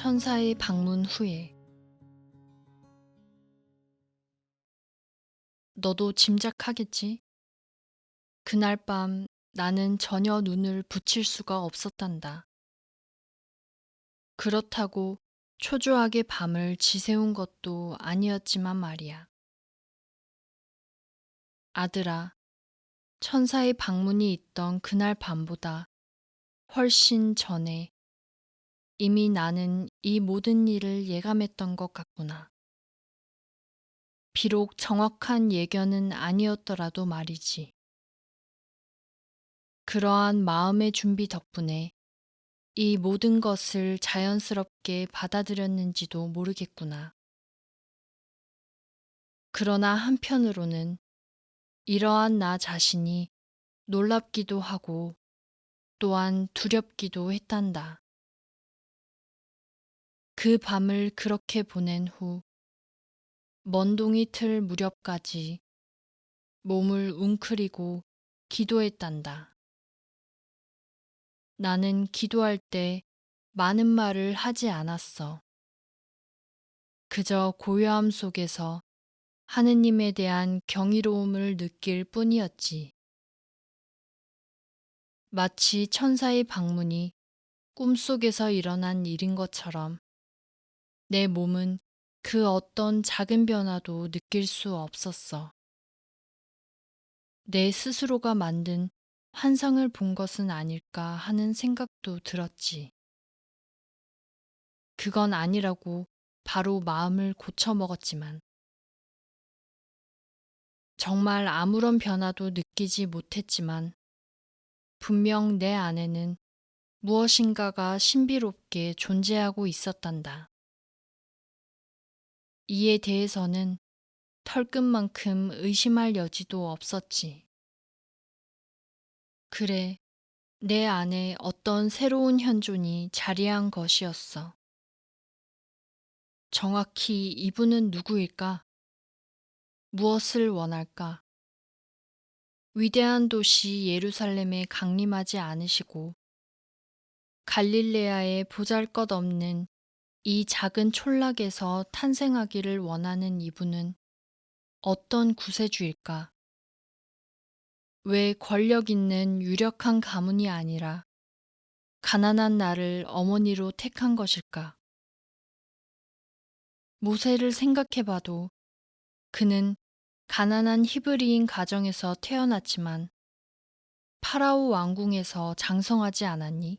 천사의 방문 후에 너도 짐작하겠지? 그날 밤 나는 전혀 눈을 붙일 수가 없었단다. 그렇다고 초조하게 밤을 지새운 것도 아니었지만 말이야. 아들아, 천사의 방문이 있던 그날 밤보다 훨씬 전에 이미 나는 이 모든 일을 예감했던 것 같구나. 비록 정확한 예견은 아니었더라도 말이지. 그러한 마음의 준비 덕분에 이 모든 것을 자연스럽게 받아들였는지도 모르겠구나. 그러나 한편으로는 이러한 나 자신이 놀랍기도 하고 또한 두렵기도 했단다. 그 밤을 그렇게 보낸 후 먼동이 틀 무렵까지 몸을 웅크리고 기도했단다. 나는 기도할 때 많은 말을 하지 않았어. 그저 고요함 속에서 하느님에 대한 경이로움을 느낄 뿐이었지. 마치 천사의 방문이 꿈속에서 일어난 일인 것처럼 내 몸은 그 어떤 작은 변화도 느낄 수 없었어. 내 스스로가 만든 환상을 본 것은 아닐까 하는 생각도 들었지. 그건 아니라고 바로 마음을 고쳐먹었지만 정말 아무런 변화도 느끼지 못했지만 분명 내 안에는 무엇인가가 신비롭게 존재하고 있었단다. 이에 대해서는 털끝만큼 의심할 여지도 없었지. 그래, 내 안에 어떤 새로운 현존이 자리한 것이었어. 정확히 이분은 누구일까? 무엇을 원할까? 위대한 도시 예루살렘에 강림하지 않으시고 갈릴레아의 보잘것없는 이 작은 촌락에서 탄생하기를 원하는 이분은 어떤 구세주일까? 왜 권력 있는 유력한 가문이 아니라 가난한 나를 어머니로 택한 것일까? 모세를 생각해봐도 그는 가난한 히브리인 가정에서 태어났지만 파라오 왕궁에서 장성하지 않았니?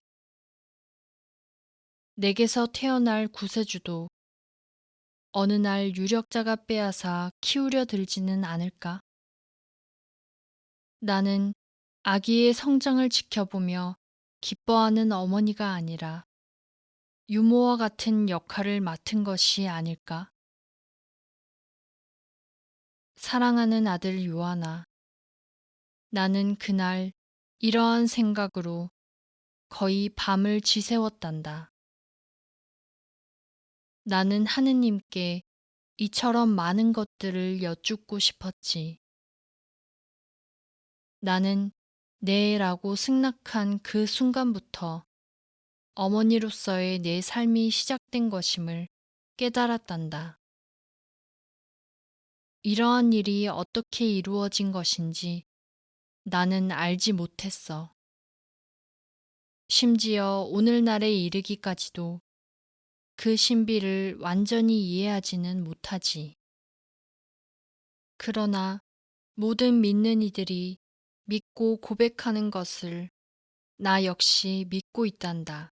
내게서 태어날 구세주도 어느 날 유력자가 빼앗아 키우려 들지는 않을까? 나는 아기의 성장을 지켜보며 기뻐하는 어머니가 아니라 유모와 같은 역할을 맡은 것이 아닐까? 사랑하는 아들 요한아, 나는 그날 이러한 생각으로 거의 밤을 지새웠단다. 나는 하느님께 이처럼 많은 것들을 여쭙고 싶었지. 나는 네라고 승낙한 그 순간부터 어머니로서의 내 삶이 시작된 것임을 깨달았단다. 이러한 일이 어떻게 이루어진 것인지 나는 알지 못했어. 심지어 오늘날에 이르기까지도 그 신비를 완전히 이해하지는 못하지. 그러나 모든 믿는 이들이 믿고 고백하는 것을 나 역시 믿고 있단다.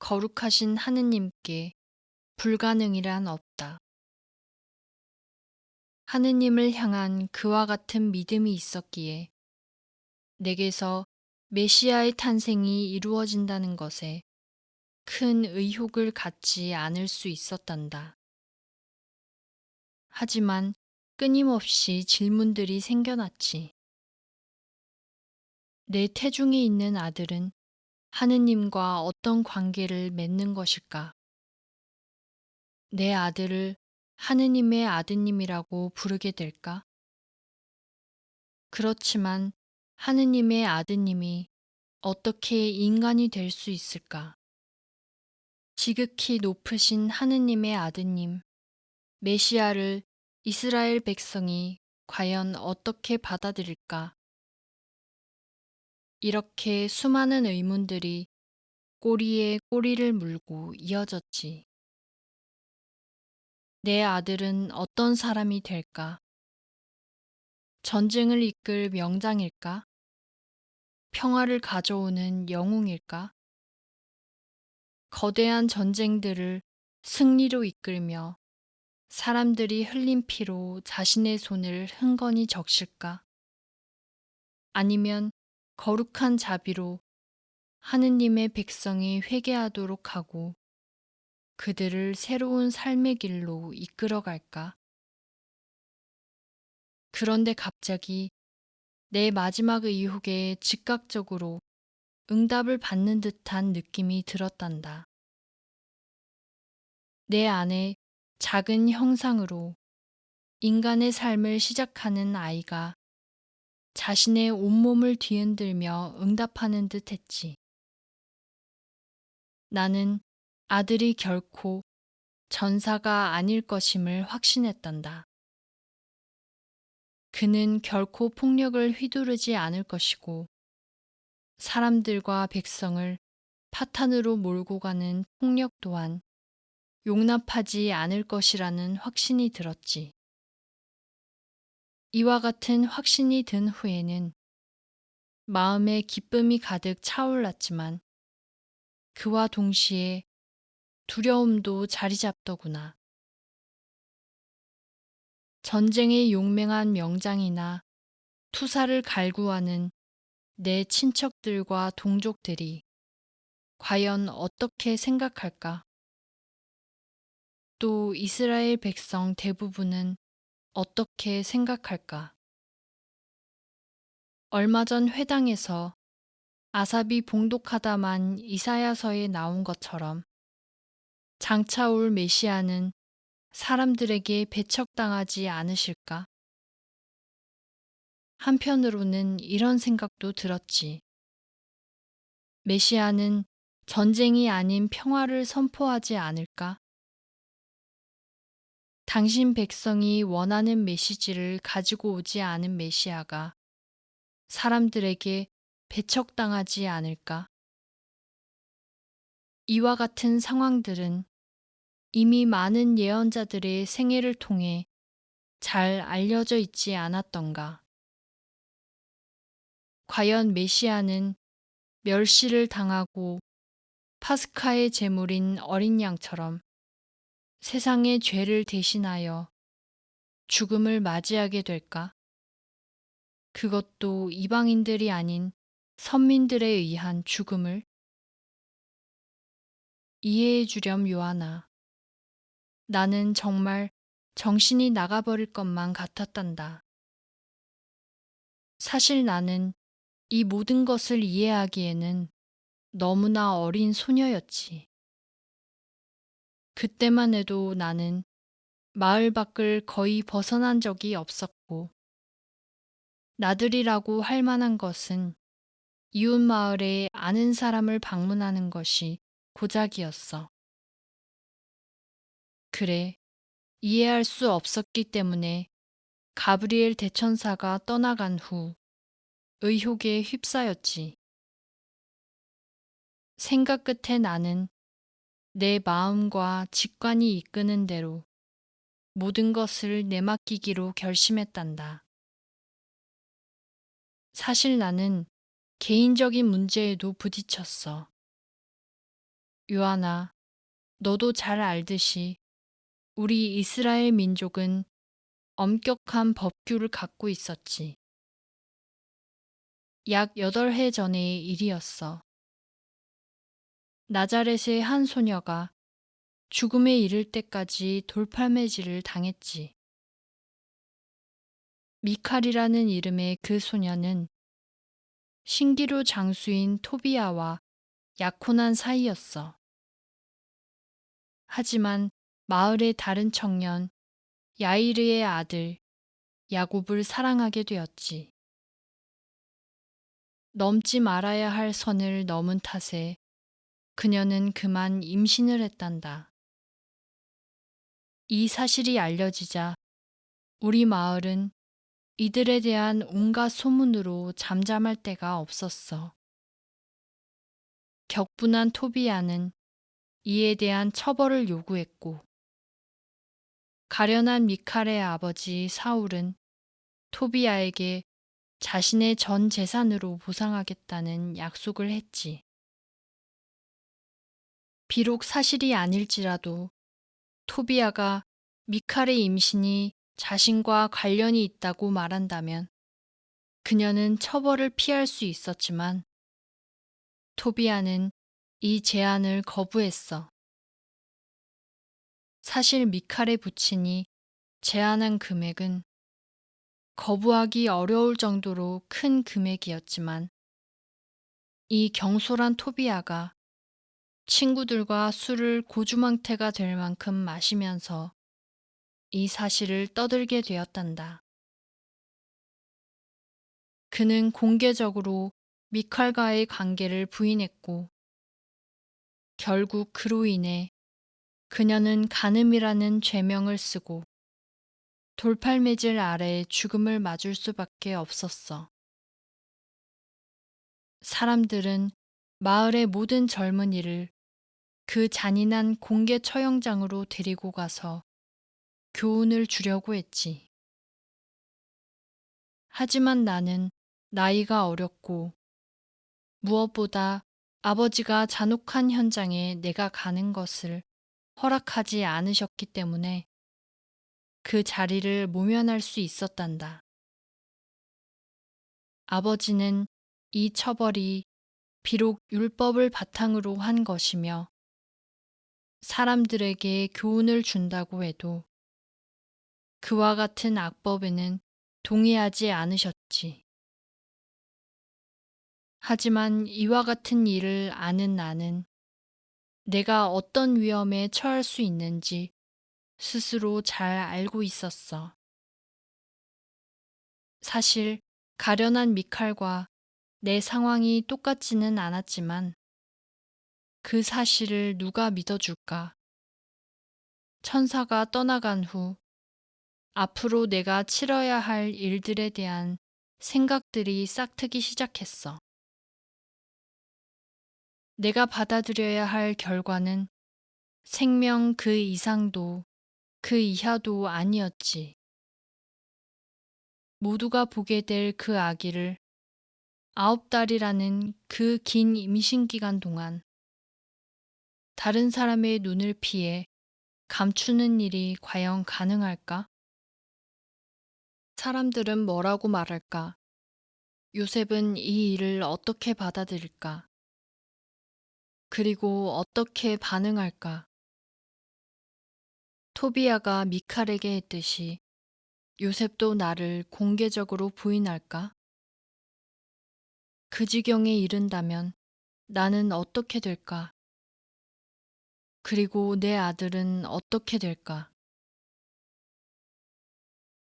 거룩하신 하느님께 불가능이란 없다. 하느님을 향한 그와 같은 믿음이 있었기에 내게서 메시아의 탄생이 이루어진다는 것에 큰 의혹을 갖지 않을 수 있었단다. 하지만 끊임없이 질문들이 생겨났지. 내 태중에 있는 아들은 하느님과 어떤 관계를 맺는 것일까? 내 아들을 하느님의 아드님이라고 부르게 될까? 그렇지만 하느님의 아드님이 어떻게 인간이 될 수 있을까? 지극히 높으신 하느님의 아드님, 메시아를 이스라엘 백성이 과연 어떻게 받아들일까? 이렇게 수많은 의문들이 꼬리에 꼬리를 물고 이어졌지. 내 아들은 어떤 사람이 될까? 전쟁을 이끌 명장일까? 평화를 가져오는 영웅일까? 거대한 전쟁들을 승리로 이끌며 사람들이 흘린 피로 자신의 손을 흥건히 적실까? 아니면 거룩한 자비로 하느님의 백성이 회개하도록 하고 그들을 새로운 삶의 길로 이끌어갈까? 그런데 갑자기 내 마지막 의혹에 즉각적으로 응답을 받는 듯한 느낌이 들었단다. 내 안에 작은 형상으로 인간의 삶을 시작하는 아이가 자신의 온몸을 뒤흔들며 응답하는 듯 했지. 나는 아들이 결코 전사가 아닐 것임을 확신했단다. 그는 결코 폭력을 휘두르지 않을 것이고 사람들과 백성을 파탄으로 몰고 가는 폭력 또한 용납하지 않을 것이라는 확신이 들었지. 이와 같은 확신이 든 후에는 마음에 기쁨이 가득 차올랐지만 그와 동시에 두려움도 자리 잡더구나. 전쟁에 용맹한 명장이나 투사를 갈구하는 내 친척들과 동족들이 과연 어떻게 생각할까? 또 이스라엘 백성 대부분은 어떻게 생각할까? 얼마 전 회당에서 아삽이 봉독하다만 이사야서에 나온 것처럼 장차 올 메시아는 사람들에게 배척당하지 않으실까? 한편으로는 이런 생각도 들었지. 메시아는 전쟁이 아닌 평화를 선포하지 않을까? 당신 백성이 원하는 메시지를 가지고 오지 않은 메시아가 사람들에게 배척당하지 않을까? 이와 같은 상황들은 이미 많은 예언자들의 생애를 통해 잘 알려져 있지 않았던가? 과연 메시아는 멸시를 당하고 파스카의 제물인 어린 양처럼 세상의 죄를 대신하여 죽음을 맞이하게 될까? 그것도 이방인들이 아닌 선민들에 의한 죽음을? 이해해 주렴, 요하나. 나는 정말 정신이 나가버릴 것만 같았단다. 사실 나는 이 모든 것을 이해하기에는 너무나 어린 소녀였지. 그때만 해도 나는 마을 밖을 거의 벗어난 적이 없었고, 나들이라고 할 만한 것은 이웃 마을에 아는 사람을 방문하는 것이 고작이었어. 그래, 이해할 수 없었기 때문에 가브리엘 대천사가 떠나간 후 의혹에 휩싸였지. 생각 끝에 나는 내 마음과 직관이 이끄는 대로 모든 것을 내맡기기로 결심했단다. 사실 나는 개인적인 문제에도 부딪혔어. 요하나, 너도 잘 알듯이 우리 이스라엘 민족은 엄격한 법규를 갖고 있었지. 약 8해 전의 일이었어. 나자렛의 한 소녀가 죽음에 이를 때까지 돌팔매질을 당했지. 미칼이라는 이름의 그 소녀는 신기루 장수인 토비아와 약혼한 사이였어. 하지만 마을의 다른 청년 야이르의 아들 야곱을 사랑하게 되었지. 넘지 말아야 할 선을 넘은 탓에 그녀는 그만 임신을 했단다. 이 사실이 알려지자 우리 마을은 이들에 대한 온갖 소문으로 잠잠할 데가 없었어. 격분한 토비아는 이에 대한 처벌을 요구했고, 가련한 미칼의 아버지 사울은 토비아에게 자신의 전 재산으로 보상하겠다는 약속을 했지. 비록 사실이 아닐지라도 토비아가 미칼의 임신이 자신과 관련이 있다고 말한다면 그녀는 처벌을 피할 수 있었지만 토비아는 이 제안을 거부했어. 사실 미칼의 부친이 제안한 금액은 거부하기 어려울 정도로 큰 금액이었지만 이 경솔한 토비아가 친구들과 술을 고주망태가 될 만큼 마시면서 이 사실을 떠들게 되었단다. 그는 공개적으로 미칼과의 관계를 부인했고 결국 그로 인해 그녀는 간음이라는 죄명을 쓰고 돌팔매질 아래 죽음을 맞을 수밖에 없었어. 사람들은 마을의 모든 젊은이를 그 잔인한 공개 처형장으로 데리고 가서 교훈을 주려고 했지. 하지만 나는 나이가 어렸고 무엇보다 아버지가 잔혹한 현장에 내가 가는 것을 허락하지 않으셨기 때문에 그 자리를 모면할 수 있었단다. 아버지는 이 처벌이 비록 율법을 바탕으로 한 것이며 사람들에게 교훈을 준다고 해도 그와 같은 악법에는 동의하지 않으셨지. 하지만 이와 같은 일을 아는 나는 내가 어떤 위험에 처할 수 있는지 스스로 잘 알고 있었어. 사실 가련한 미칼과 내 상황이 똑같지는 않았지만 그 사실을 누가 믿어줄까? 천사가 떠나간 후 앞으로 내가 치러야 할 일들에 대한 생각들이 싹트기 시작했어. 내가 받아들여야 할 결과는 생명 그 이상도 그 이하도 아니었지. 모두가 보게 될 그 아기를 9달이라는 그 긴 임신 기간 동안 다른 사람의 눈을 피해 감추는 일이 과연 가능할까? 사람들은 뭐라고 말할까? 요셉은 이 일을 어떻게 받아들일까? 그리고 어떻게 반응할까? 토비아가 미칼에게 했듯이 요셉도 나를 공개적으로 부인할까? 그 지경에 이른다면 나는 어떻게 될까? 그리고 내 아들은 어떻게 될까?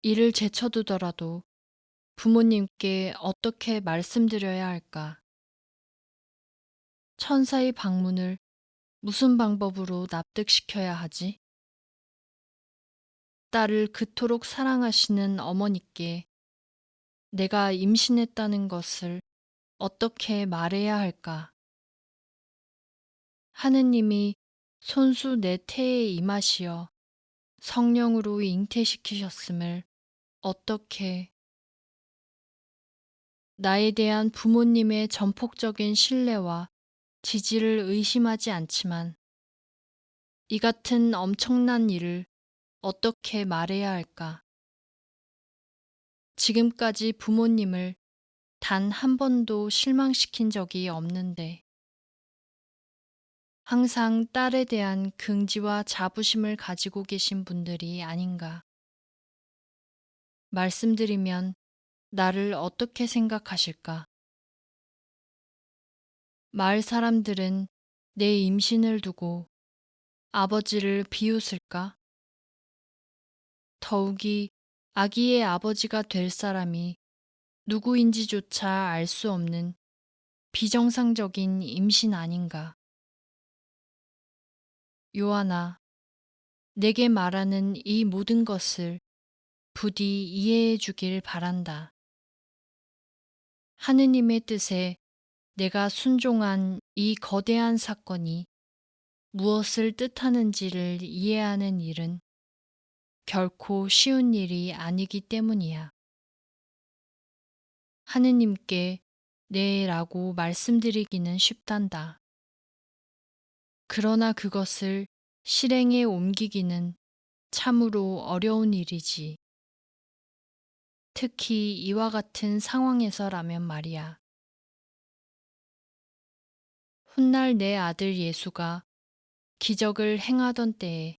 이를 제쳐두더라도 부모님께 어떻게 말씀드려야 할까? 천사의 방문을 무슨 방법으로 납득시켜야 하지? 딸을 그토록 사랑하시는 어머니께 내가 임신했다는 것을 어떻게 말해야 할까? 하느님이 손수 내 태에 임하시어 성령으로 잉태시키셨음을 어떻게 나에 대한 부모님의 전폭적인 신뢰와 지지를 의심하지 않지만 이 같은 엄청난 일을 어떻게 말해야 할까? 지금까지 부모님을 단 한 번도 실망시킨 적이 없는데 항상 딸에 대한 긍지와 자부심을 가지고 계신 분들이 아닌가. 말씀드리면 나를 어떻게 생각하실까? 마을 사람들은 내 임신을 두고 아버지를 비웃을까? 더욱이 아기의 아버지가 될 사람이 누구인지조차 알 수 없는 비정상적인 임신 아닌가. 요한아, 내게 말하는 이 모든 것을 부디 이해해 주길 바란다. 하느님의 뜻에 내가 순종한 이 거대한 사건이 무엇을 뜻하는지를 이해하는 일은 결코 쉬운 일이 아니기 때문이야. 하느님께 네라고 말씀드리기는 쉽단다. 그러나 그것을 실행에 옮기기는 참으로 어려운 일이지. 특히 이와 같은 상황에서라면 말이야. 훗날 내 아들 예수가 기적을 행하던 때에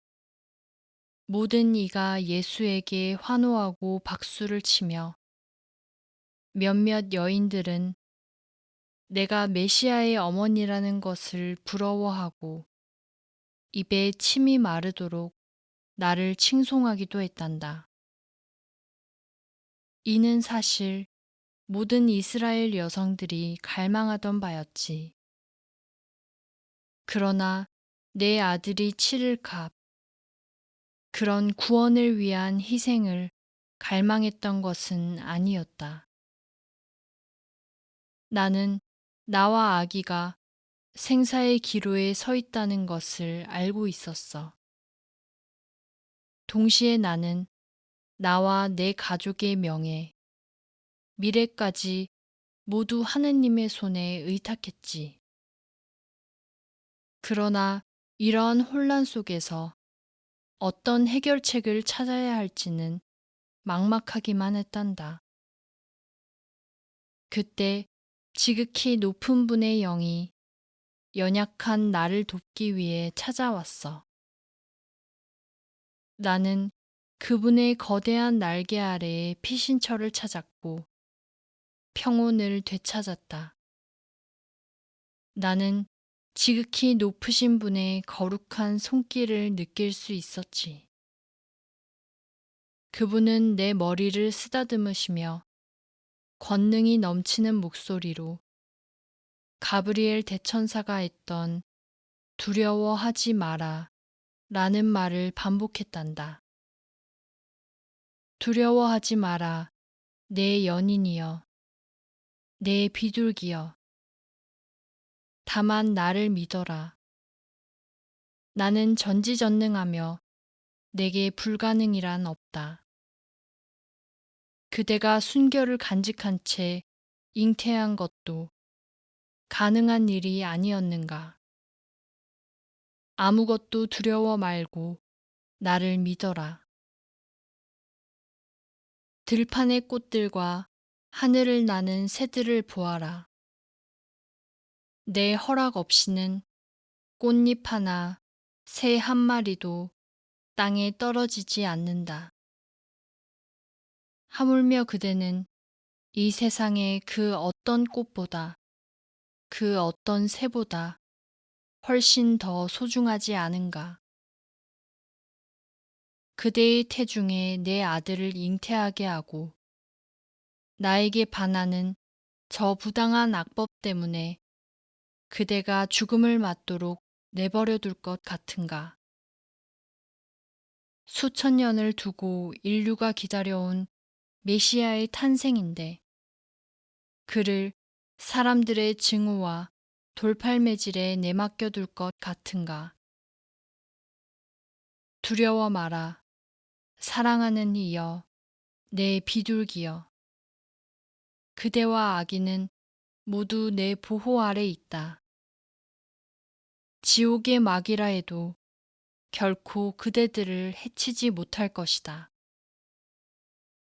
모든 이가 예수에게 환호하고 박수를 치며 몇몇 여인들은 내가 메시아의 어머니라는 것을 부러워하고 입에 침이 마르도록 나를 칭송하기도 했단다. 이는 사실 모든 이스라엘 여성들이 갈망하던 바였지. 그러나 내 아들이 치를 값, 그런 구원을 위한 희생을 갈망했던 것은 아니었다. 나는 나와 아기가 생사의 기로에 서 있다는 것을 알고 있었어. 동시에 나는 나와 내 가족의 명예, 미래까지 모두 하느님의 손에 의탁했지. 그러나 이러한 혼란 속에서 어떤 해결책을 찾아야 할지는 막막하기만 했단다. 그때 지극히 높은 분의 영이 연약한 나를 돕기 위해 찾아왔어. 나는 그분의 거대한 날개 아래에 피신처를 찾았고 평온을 되찾았다. 나는 지극히 높으신 분의 거룩한 손길을 느낄 수 있었지. 그분은 내 머리를 쓰다듬으시며 권능이 넘치는 목소리로 가브리엘 대천사가 했던 두려워하지 마라 라는 말을 반복했단다. 두려워하지 마라, 내 연인이여, 내 비둘기여. 다만 나를 믿어라. 나는 전지전능하며 내게 불가능이란 없다. 그대가 순결을 간직한 채 잉태한 것도 가능한 일이 아니었는가. 아무것도 두려워 말고 나를 믿어라. 들판의 꽃들과 하늘을 나는 새들을 보아라. 내 허락 없이는 꽃잎 하나, 새 한 마리도 땅에 떨어지지 않는다. 하물며 그대는 이 세상의 그 어떤 꽃보다, 그 어떤 새보다 훨씬 더 소중하지 않은가. 그대의 태중에 내 아들을 잉태하게 하고 나에게 반하는 저 부당한 악법 때문에 그대가 죽음을 맞도록 내버려 둘 것 같은가. 수천 년을 두고 인류가 기다려온 메시아의 탄생인데 그를 사람들의 증오와 돌팔매질에 내맡겨 둘 것 같은가. 두려워 마라. 사랑하는 이여, 내 비둘기여. 그대와 아기는 모두 내 보호 아래 있다. 지옥의 막이라 해도 결코 그대들을 해치지 못할 것이다.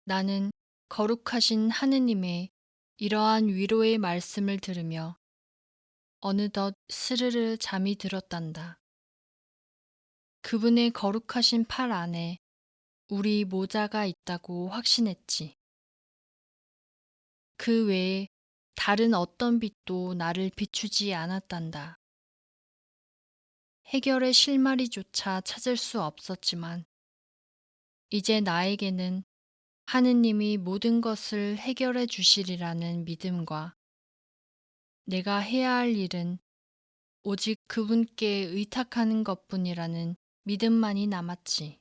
나는 거룩하신 하느님의 이러한 위로의 말씀을 들으며 어느덧 스르르 잠이 들었단다. 그분의 거룩하신 팔 안에 우리 모자가 있다고 확신했지. 그 외에 다른 어떤 빛도 나를 비추지 않았단다. 해결의 실마리조차 찾을 수 없었지만 이제 나에게는 하느님이 모든 것을 해결해 주시리라는 믿음과 내가 해야 할 일은 오직 그분께 의탁하는 것뿐이라는 믿음만이 남았지.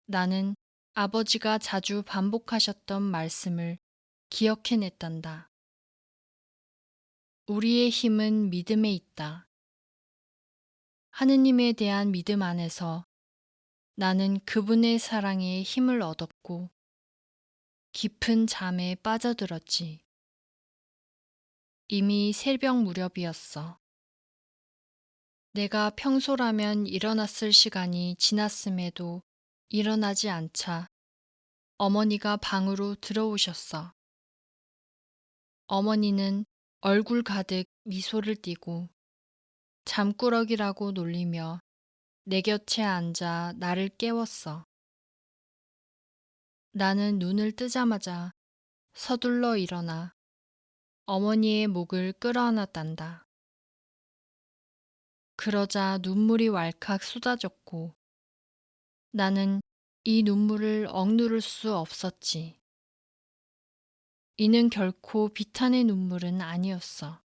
나는 아버지가 자주 반복하셨던 말씀을 기억해냈단다. 우리의 힘은 믿음에 있다. 하느님에 대한 믿음 안에서 나는 그분의 사랑에 힘을 얻었고 깊은 잠에 빠져들었지. 이미 새벽 무렵이었어. 내가 평소라면 일어났을 시간이 지났음에도 일어나지 않자 어머니가 방으로 들어오셨어. 어머니는 얼굴 가득 미소를 띠고 잠꾸러기라고 놀리며 내 곁에 앉아 나를 깨웠어. 나는 눈을 뜨자마자 서둘러 일어나 어머니의 목을 끌어안았단다. 그러자 눈물이 왈칵 쏟아졌고 나는 이 눈물을 억누를 수 없었지. 이는 결코 비탄의 눈물은 아니었어.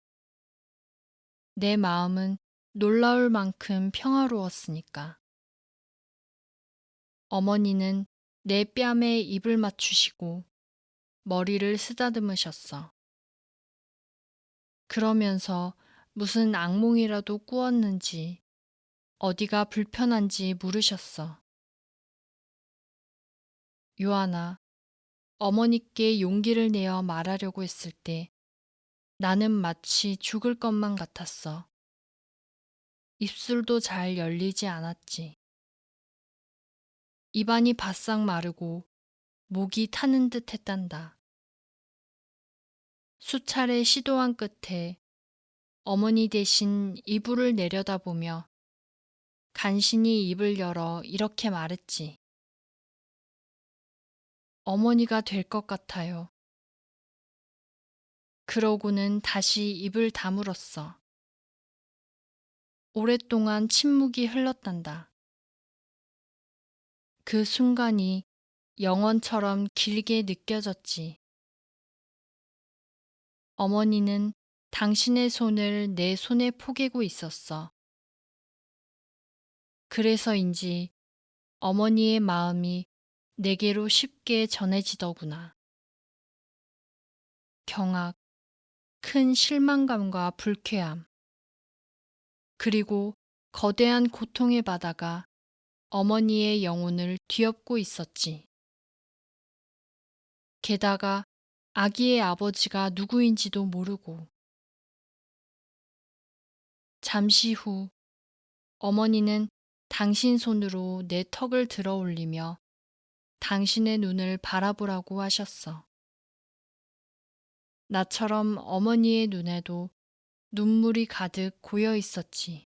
내 마음은 놀라울 만큼 평화로웠으니까. 어머니는 내 뺨에 입을 맞추시고 머리를 쓰다듬으셨어. 그러면서 무슨 악몽이라도 꾸었는지 어디가 불편한지 물으셨어. 요한아, 어머니께 용기를 내어 말하려고 했을 때 나는 마치 죽을 것만 같았어. 입술도 잘 열리지 않았지. 입안이 바싹 마르고 목이 타는 듯 했단다. 수차례 시도한 끝에 어머니 대신 이불을 내려다보며 간신히 입을 열어 이렇게 말했지. 어머니가 될 것 같아요. 그러고는 다시 입을 다물었어. 오랫동안 침묵이 흘렀단다. 그 순간이 영원처럼 길게 느껴졌지. 어머니는 당신의 손을 내 손에 포개고 있었어. 그래서인지 어머니의 마음이 내게로 쉽게 전해지더구나. 경악, 큰 실망감과 불쾌함, 그리고 거대한 고통의 바다가 어머니의 영혼을 뒤엎고 있었지. 게다가 아기의 아버지가 누구인지도 모르고. 잠시 후 어머니는 당신 손으로 내 턱을 들어 올리며 당신의 눈을 바라보라고 하셨어. 나처럼 어머니의 눈에도 눈물이 가득 고여 있었지.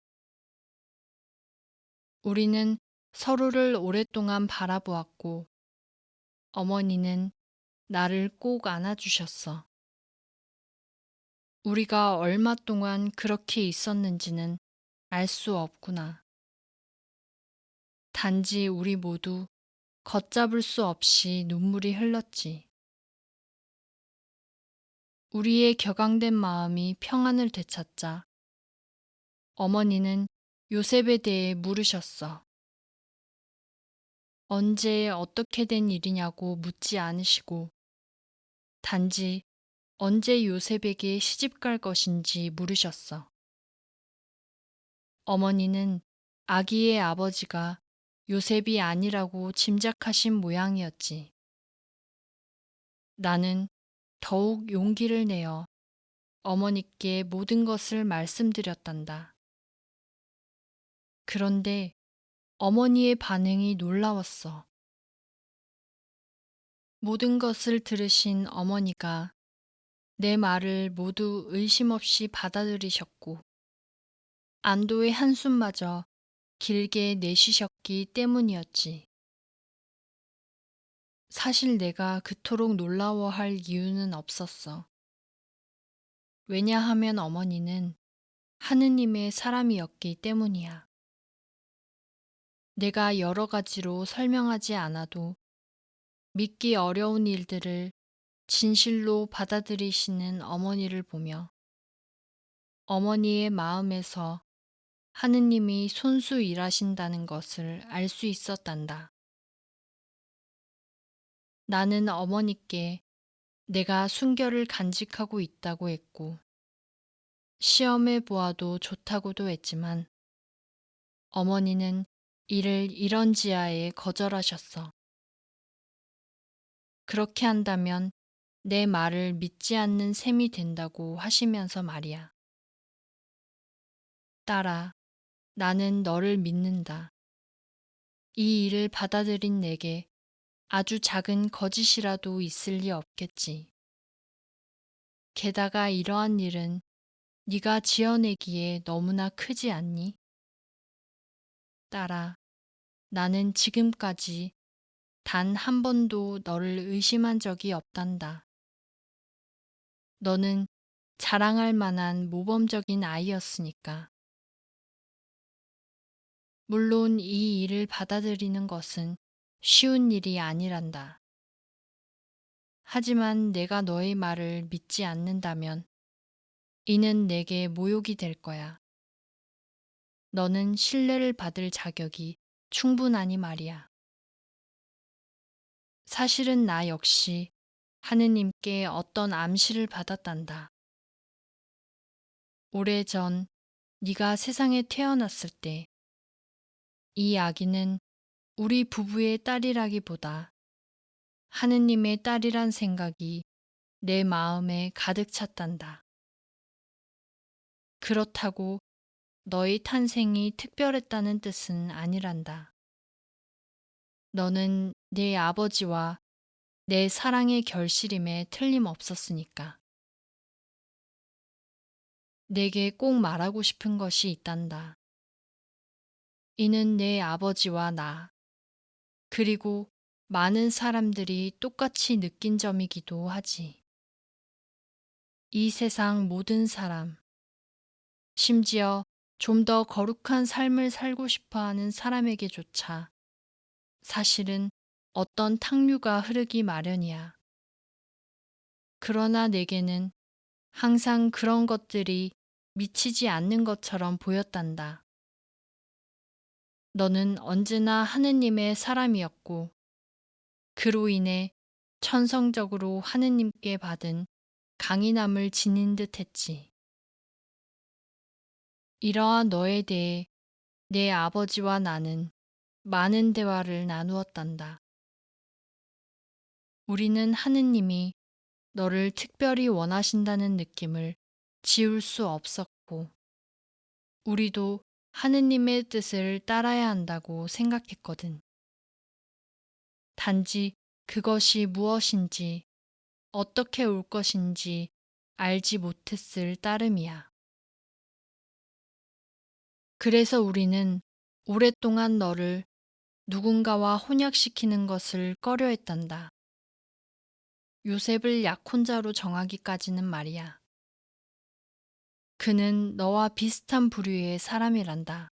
우리는 서로를 오랫동안 바라보았고 어머니는 나를 꼭 안아주셨어. 우리가 얼마 동안 그렇게 있었는지는 알 수 없구나. 단지 우리 모두 걷잡을 수 없이 눈물이 흘렀지. 우리의 격앙된 마음이 평안을 되찾자 어머니는 요셉에 대해 물으셨어. 언제 어떻게 된 일이냐고 묻지 않으시고 단지 언제 요셉에게 시집갈 것인지 물으셨어. 어머니는 아기의 아버지가 요셉이 아니라고 짐작하신 모양이었지. 나는 더욱 용기를 내어 어머니께 모든 것을 말씀드렸단다. 그런데 어머니의 반응이 놀라웠어. 모든 것을 들으신 어머니가 내 말을 모두 의심 없이 받아들이셨고 안도의 한숨마저 길게 내쉬셨기 때문이었지. 사실 내가 그토록 놀라워할 이유는 없었어. 왜냐하면 어머니는 하느님의 사람이었기 때문이야. 내가 여러 가지로 설명하지 않아도 믿기 어려운 일들을 진실로 받아들이시는 어머니를 보며 어머니의 마음에서 하느님이 손수 일하신다는 것을 알 수 있었단다. 나는 어머니께 내가 순결을 간직하고 있다고 했고, 시험해 보아도 좋다고도 했지만, 어머니는 이를 이런지하에 거절하셨어. 그렇게 한다면 내 말을 믿지 않는 셈이 된다고 하시면서 말이야. 딸아, 나는 너를 믿는다. 이 일을 받아들인 내게 아주 작은 거짓이라도 있을 리 없겠지. 게다가 이러한 일은 네가 지어내기에 너무나 크지 않니? 딸아, 나는 지금까지 단 한 번도 너를 의심한 적이 없단다. 너는 자랑할 만한 모범적인 아이였으니까. 물론 이 일을 받아들이는 것은 쉬운 일이 아니란다. 하지만 내가 너의 말을 믿지 않는다면 이는 내게 모욕이 될 거야. 너는 신뢰를 받을 자격이 충분하니 말이야. 사실은 나 역시 하느님께 어떤 암시를 받았단다. 오래전 네가 세상에 태어났을 때 이 아기는 우리 부부의 딸이라기보다 하느님의 딸이란 생각이 내 마음에 가득 찼단다. 그렇다고 너의 탄생이 특별했다는 뜻은 아니란다. 너는 내 아버지와 내 사랑의 결실임에 틀림없었으니까. 내게 꼭 말하고 싶은 것이 있단다. 이는 내 아버지와 나, 그리고 많은 사람들이 똑같이 느낀 점이기도 하지. 이 세상 모든 사람, 심지어 좀 더 거룩한 삶을 살고 싶어 하는 사람에게조차 사실은 어떤 탕류가 흐르기 마련이야. 그러나 내게는 항상 그런 것들이 미치지 않는 것처럼 보였단다. 너는 언제나 하느님의 사람이었고, 그로 인해 천성적으로 하느님께 받은 강인함을 지닌 듯 했지. 이러한 너에 대해 내 아버지와 나는 많은 대화를 나누었단다. 우리는 하느님이 너를 특별히 원하신다는 느낌을 지울 수 없었고, 우리도 하느님의 뜻을 따라야 한다고 생각했거든. 단지 그것이 무엇인지, 어떻게 올 것인지 알지 못했을 따름이야. 그래서 우리는 오랫동안 너를 누군가와 혼약시키는 것을 꺼려했단다. 요셉을 약혼자로 정하기까지는 말이야. 그는 너와 비슷한 부류의 사람이란다.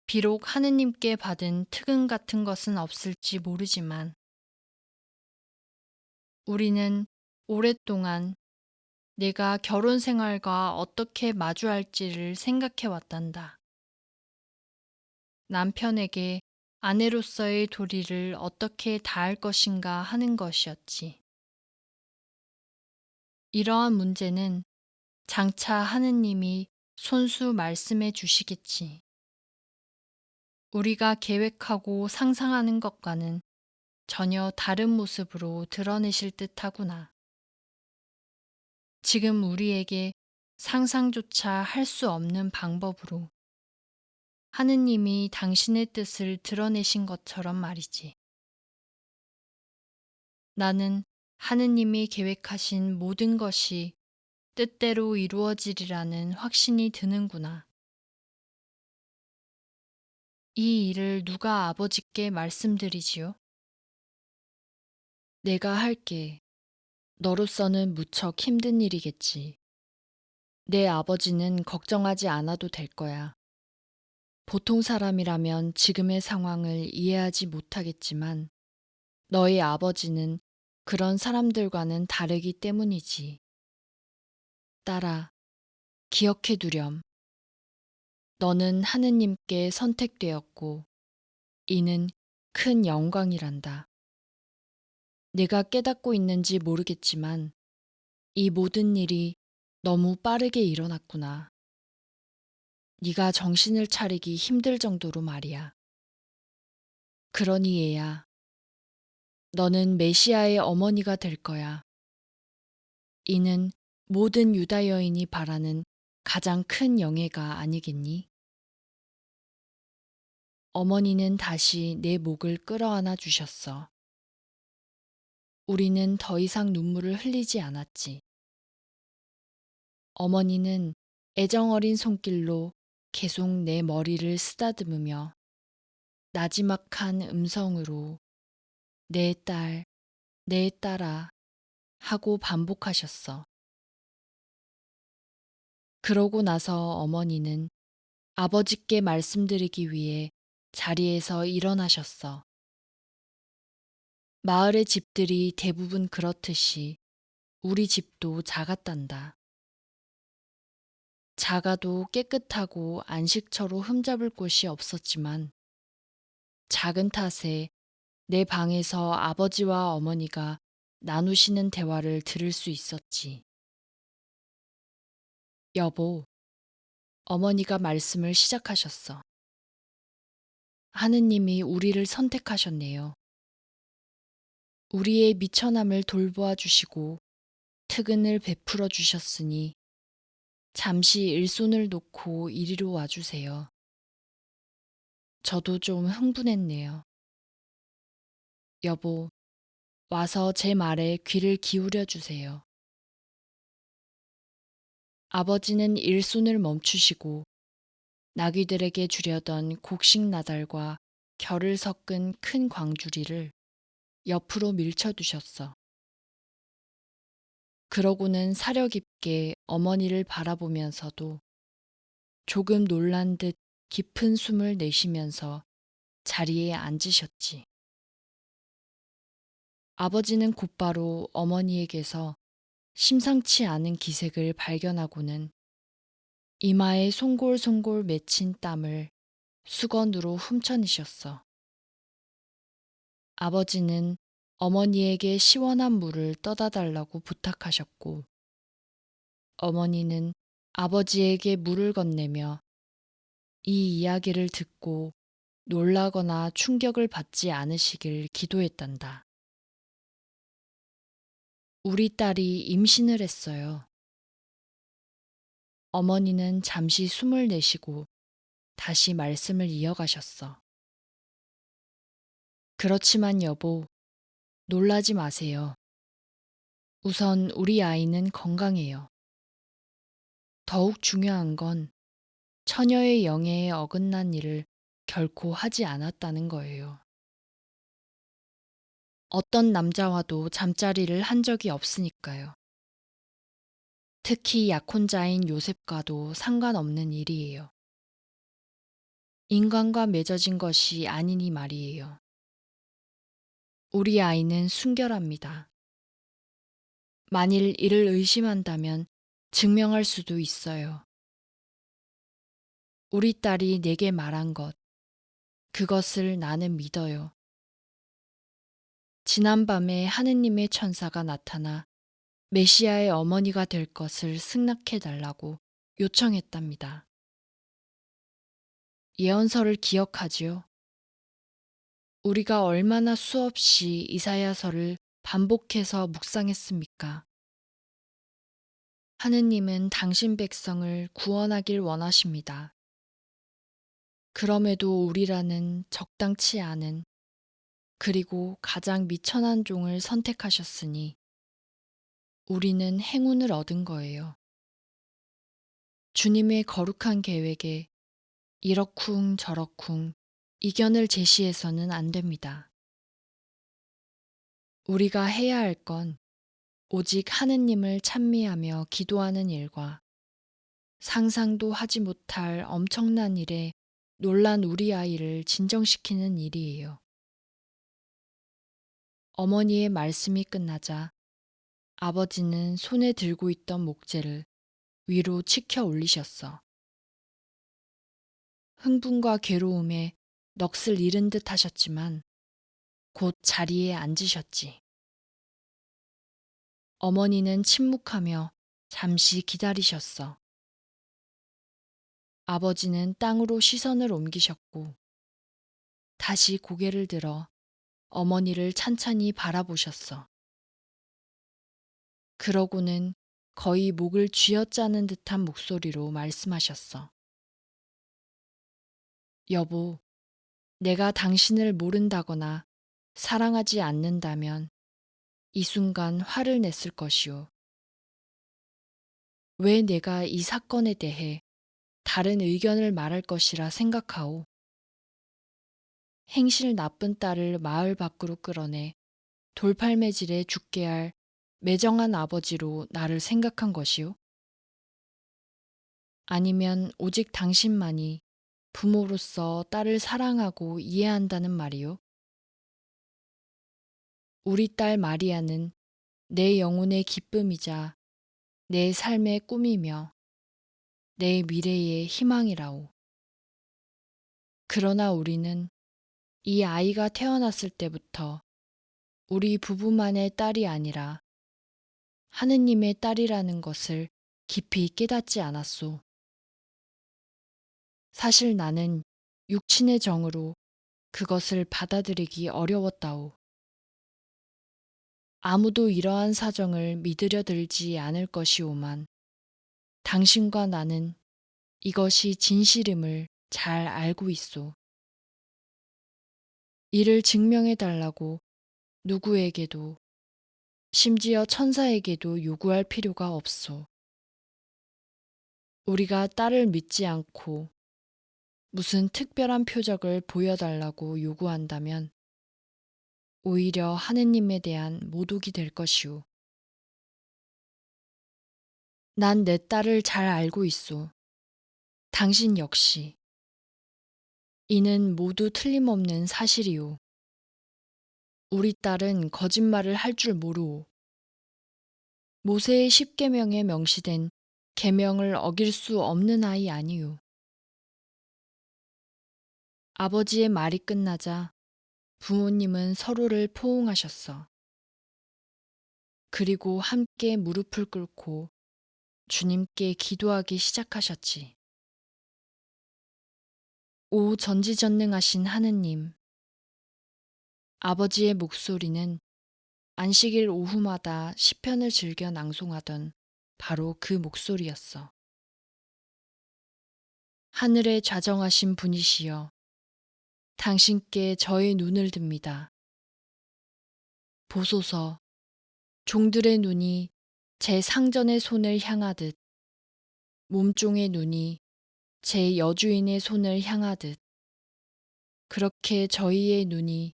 비록 하느님께 받은 특은 같은 것은 없을지 모르지만 우리는 오랫동안 내가 결혼 생활과 어떻게 마주할지를 생각해 왔단다. 남편에게 아내로서의 도리를 어떻게 다할 것인가 하는 것이었지. 이러한 문제는 장차 하느님이 손수 말씀해 주시겠지. 우리가 계획하고 상상하는 것과는 전혀 다른 모습으로 드러내실 듯 하구나. 지금 우리에게 상상조차 할 수 없는 방법으로 하느님이 당신의 뜻을 드러내신 것처럼 말이지. 나는 하느님이 계획하신 모든 것이 뜻대로 이루어지리라는 확신이 드는구나. 이 일을 누가 아버지께 말씀드리지요? 내가 할게. 너로서는 무척 힘든 일이겠지. 내 아버지는 걱정하지 않아도 될 거야. 보통 사람이라면 지금의 상황을 이해하지 못하겠지만 너희 아버지는 그런 사람들과는 다르기 때문이지. 딸아, 기억해 두렴. 너는 하느님께 선택되었고 이는 큰 영광이란다. 내가 깨닫고 있는지 모르겠지만 이 모든 일이 너무 빠르게 일어났구나. 네가 정신을 차리기 힘들 정도로 말이야. 그러니 얘야, 너는 메시아의 어머니가 될 거야. 이는 모든 유다 여인이 바라는 가장 큰 영예가 아니겠니? 어머니는 다시 내 목을 끌어안아 주셨어. 우리는 더 이상 눈물을 흘리지 않았지. 어머니는 애정어린 손길로 계속 내 머리를 쓰다듬으며 나지막한 음성으로 내 딸, 내 딸아 하고 반복하셨어. 그러고 나서 어머니는 아버지께 말씀드리기 위해 자리에서 일어나셨어. 마을의 집들이 대부분 그렇듯이 우리 집도 작았단다. 작아도 깨끗하고 안식처로 흠잡을 곳이 없었지만 작은 탓에 내 방에서 아버지와 어머니가 나누시는 대화를 들을 수 있었지. 여보, 어머니가 말씀을 시작하셨어. 하느님이 우리를 선택하셨네요. 우리의 미천함을 돌보아 주시고 특은을 베풀어 주셨으니 잠시 일손을 놓고 이리로 와주세요. 저도 좀 흥분했네요. 여보, 와서 제 말에 귀를 기울여 주세요. 아버지는 일손을 멈추시고 나귀들에게 주려던 곡식 나달과 결을 섞은 큰 광주리를 옆으로 밀쳐두셨어. 그러고는 사려 깊게 어머니를 바라보면서도 조금 놀란 듯 깊은 숨을 내쉬면서 자리에 앉으셨지. 아버지는 곧바로 어머니에게서 심상치 않은 기색을 발견하고는 이마에 송골송골 맺힌 땀을 수건으로 훔쳐내셨어. 아버지는 어머니에게 시원한 물을 떠다 달라고 부탁하셨고, 어머니는 아버지에게 물을 건네며 이 이야기를 듣고 놀라거나 충격을 받지 않으시길 기도했단다. 우리 딸이 임신을 했어요. 어머니는 잠시 숨을 내쉬고 다시 말씀을 이어가셨어. 그렇지만 여보, 놀라지 마세요. 우선 우리 아이는 건강해요. 더욱 중요한 건 처녀의 영예에 어긋난 일을 결코 하지 않았다는 거예요. 어떤 남자와도 잠자리를 한 적이 없으니까요. 특히 약혼자인 요셉과도 상관없는 일이에요. 인간과 맺어진 것이 아니니 말이에요. 우리 아이는 순결합니다. 만일 이를 의심한다면 증명할 수도 있어요. 우리 딸이 내게 말한 것, 그것을 나는 믿어요. 지난밤에 하느님의 천사가 나타나 메시아의 어머니가 될 것을 승낙해 달라고 요청했답니다. 예언서를 기억하지요? 우리가 얼마나 수없이 이사야서를 반복해서 묵상했습니까? 하느님은 당신 백성을 구원하길 원하십니다. 그럼에도 우리라는 적당치 않은 그리고 가장 미천한 종을 선택하셨으니 우리는 행운을 얻은 거예요. 주님의 거룩한 계획에 이러쿵 저러쿵 이견을 제시해서는 안 됩니다. 우리가 해야 할 건 오직 하느님을 찬미하며 기도하는 일과 상상도 하지 못할 엄청난 일에 놀란 우리 아이를 진정시키는 일이에요. 어머니의 말씀이 끝나자 아버지는 손에 들고 있던 목재를 위로 치켜 올리셨어. 흥분과 괴로움에 넋을 잃은 듯 하셨지만 곧 자리에 앉으셨지. 어머니는 침묵하며 잠시 기다리셨어. 아버지는 땅으로 시선을 옮기셨고 다시 고개를 들어 어머니를 찬찬히 바라보셨어. 그러고는 거의 목을 쥐어짜는 듯한 목소리로 말씀하셨어. 여보, 내가 당신을 모른다거나 사랑하지 않는다면 이 순간 화를 냈을 것이오. 왜 내가 이 사건에 대해 다른 의견을 말할 것이라 생각하오. 행실 나쁜 딸을 마을 밖으로 끌어내 돌팔매질에 죽게 할 매정한 아버지로 나를 생각한 것이오? 아니면 오직 당신만이 부모로서 딸을 사랑하고 이해한다는 말이오? 우리 딸 마리아는 내 영혼의 기쁨이자 내 삶의 꿈이며 내 미래의 희망이라오. 그러나 우리는 이 아이가 태어났을 때부터 우리 부부만의 딸이 아니라 하느님의 딸이라는 것을 깊이 깨닫지 않았소. 사실 나는 육친의 정으로 그것을 받아들이기 어려웠다오. 아무도 이러한 사정을 믿으려 들지 않을 것이오만 당신과 나는 이것이 진실임을 잘 알고 있소. 이를 증명해 달라고 누구에게도 심지어 천사에게도 요구할 필요가 없소. 우리가 딸을 믿지 않고 무슨 특별한 표적을 보여달라고 요구한다면 오히려 하느님에 대한 모독이 될 것이오. 난 내 딸을 잘 알고 있소. 당신 역시. 이는 모두 틀림없는 사실이오. 우리 딸은 거짓말을 할 줄 모르오. 모세의 십계명에 명시된 계명을 어길 수 없는 아이 아니오. 아버지의 말이 끝나자 부모님은 서로를 포옹하셨어. 그리고 함께 무릎을 꿇고 주님께 기도하기 시작하셨지. 오 전지전능하신 하느님, 아버지의 목소리는 안식일 오후마다 시편을 즐겨 낭송하던 바로 그 목소리였어. 하늘에 좌정하신 분이시여, 당신께 저의 눈을 듭니다. 보소서, 종들의 눈이 제 상전의 손을 향하듯, 몸종의 눈이 제 여주인의 손을 향하듯, 그렇게 저희의 눈이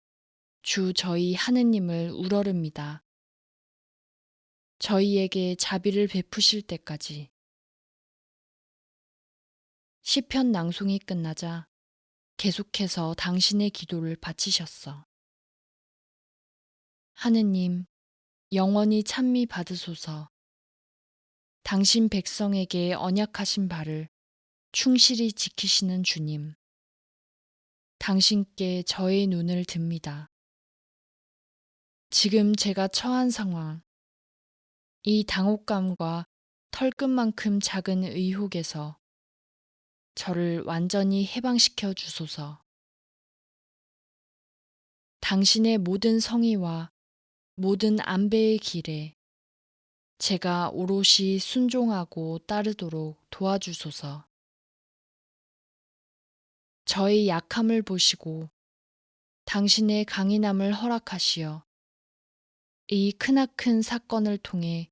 주 저희 하느님을 우러릅니다. 저희에게 자비를 베푸실 때까지. 시편 낭송이 끝나자 계속해서 당신의 기도를 바치셨어. 하느님, 영원히 찬미 받으소서. 당신 백성에게 언약하신 바를 충실히 지키시는 주님. 당신께 저의 눈을 듭니다. 지금 제가 처한 상황, 이 당혹감과 털끝만큼 작은 의혹에서 저를 완전히 해방시켜 주소서. 당신의 모든 성의와 모든 안배의 길에 제가 오롯이 순종하고 따르도록 도와주소서. 저의 약함을 보시고 당신의 강인함을 허락하시어 이 크나큰 사건을 통해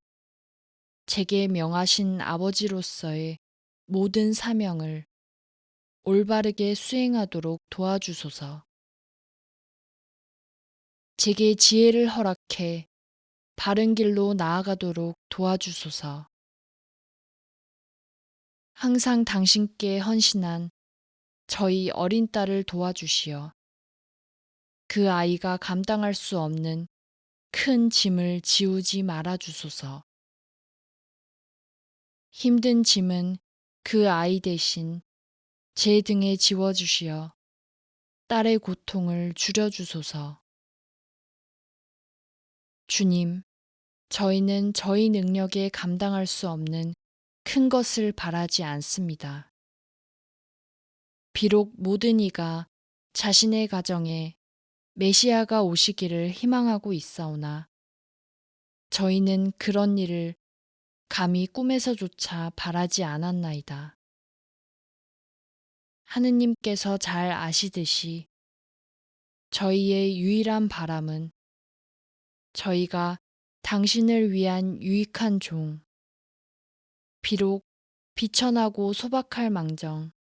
제게 명하신 아버지로서의 모든 사명을 올바르게 수행하도록 도와주소서. 제게 지혜를 허락해 바른 길로 나아가도록 도와주소서. 항상 당신께 헌신한 저희 어린 딸을 도와주시어 그 아이가 감당할 수 없는 큰 짐을 지우지 말아 주소서. 힘든 짐은 그 아이 대신 제 등에 지워주시어 딸의 고통을 줄여주소서. 주님, 저희는 저희 능력에 감당할 수 없는 큰 것을 바라지 않습니다. 비록 모든 이가 자신의 가정에 메시아가 오시기를 희망하고 있사오나 저희는 그런 일을 감히 꿈에서조차 바라지 않았나이다. 하느님께서 잘 아시듯이 저희의 유일한 바람은 저희가 당신을 위한 유익한 종, 비록 비천하고 소박할 망정,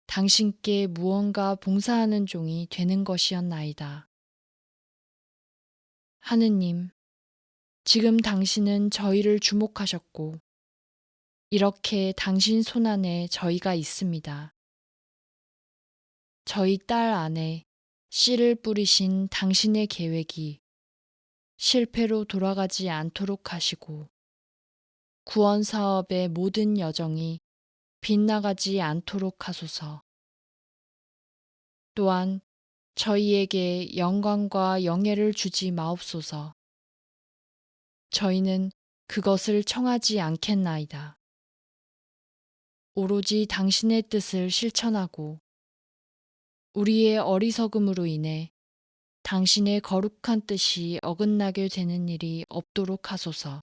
당신께 무언가 봉사하는 종이 되는 것이었나이다. 하느님, 지금 당신은 저희를 주목하셨고, 이렇게 당신 손안에 저희가 있습니다. 저희 딸 안에 씨를 뿌리신 당신의 계획이 실패로 돌아가지 않도록 하시고, 구원 사업의 모든 여정이 빗나가지 않도록 하소서. 또한 저희에게 영광과 영예를 주지 마옵소서. 저희는 그것을 청하지 않겠나이다. 오로지 당신의 뜻을 실천하고 우리의 어리석음으로 인해 당신의 거룩한 뜻이 어긋나게 되는 일이 없도록 하소서.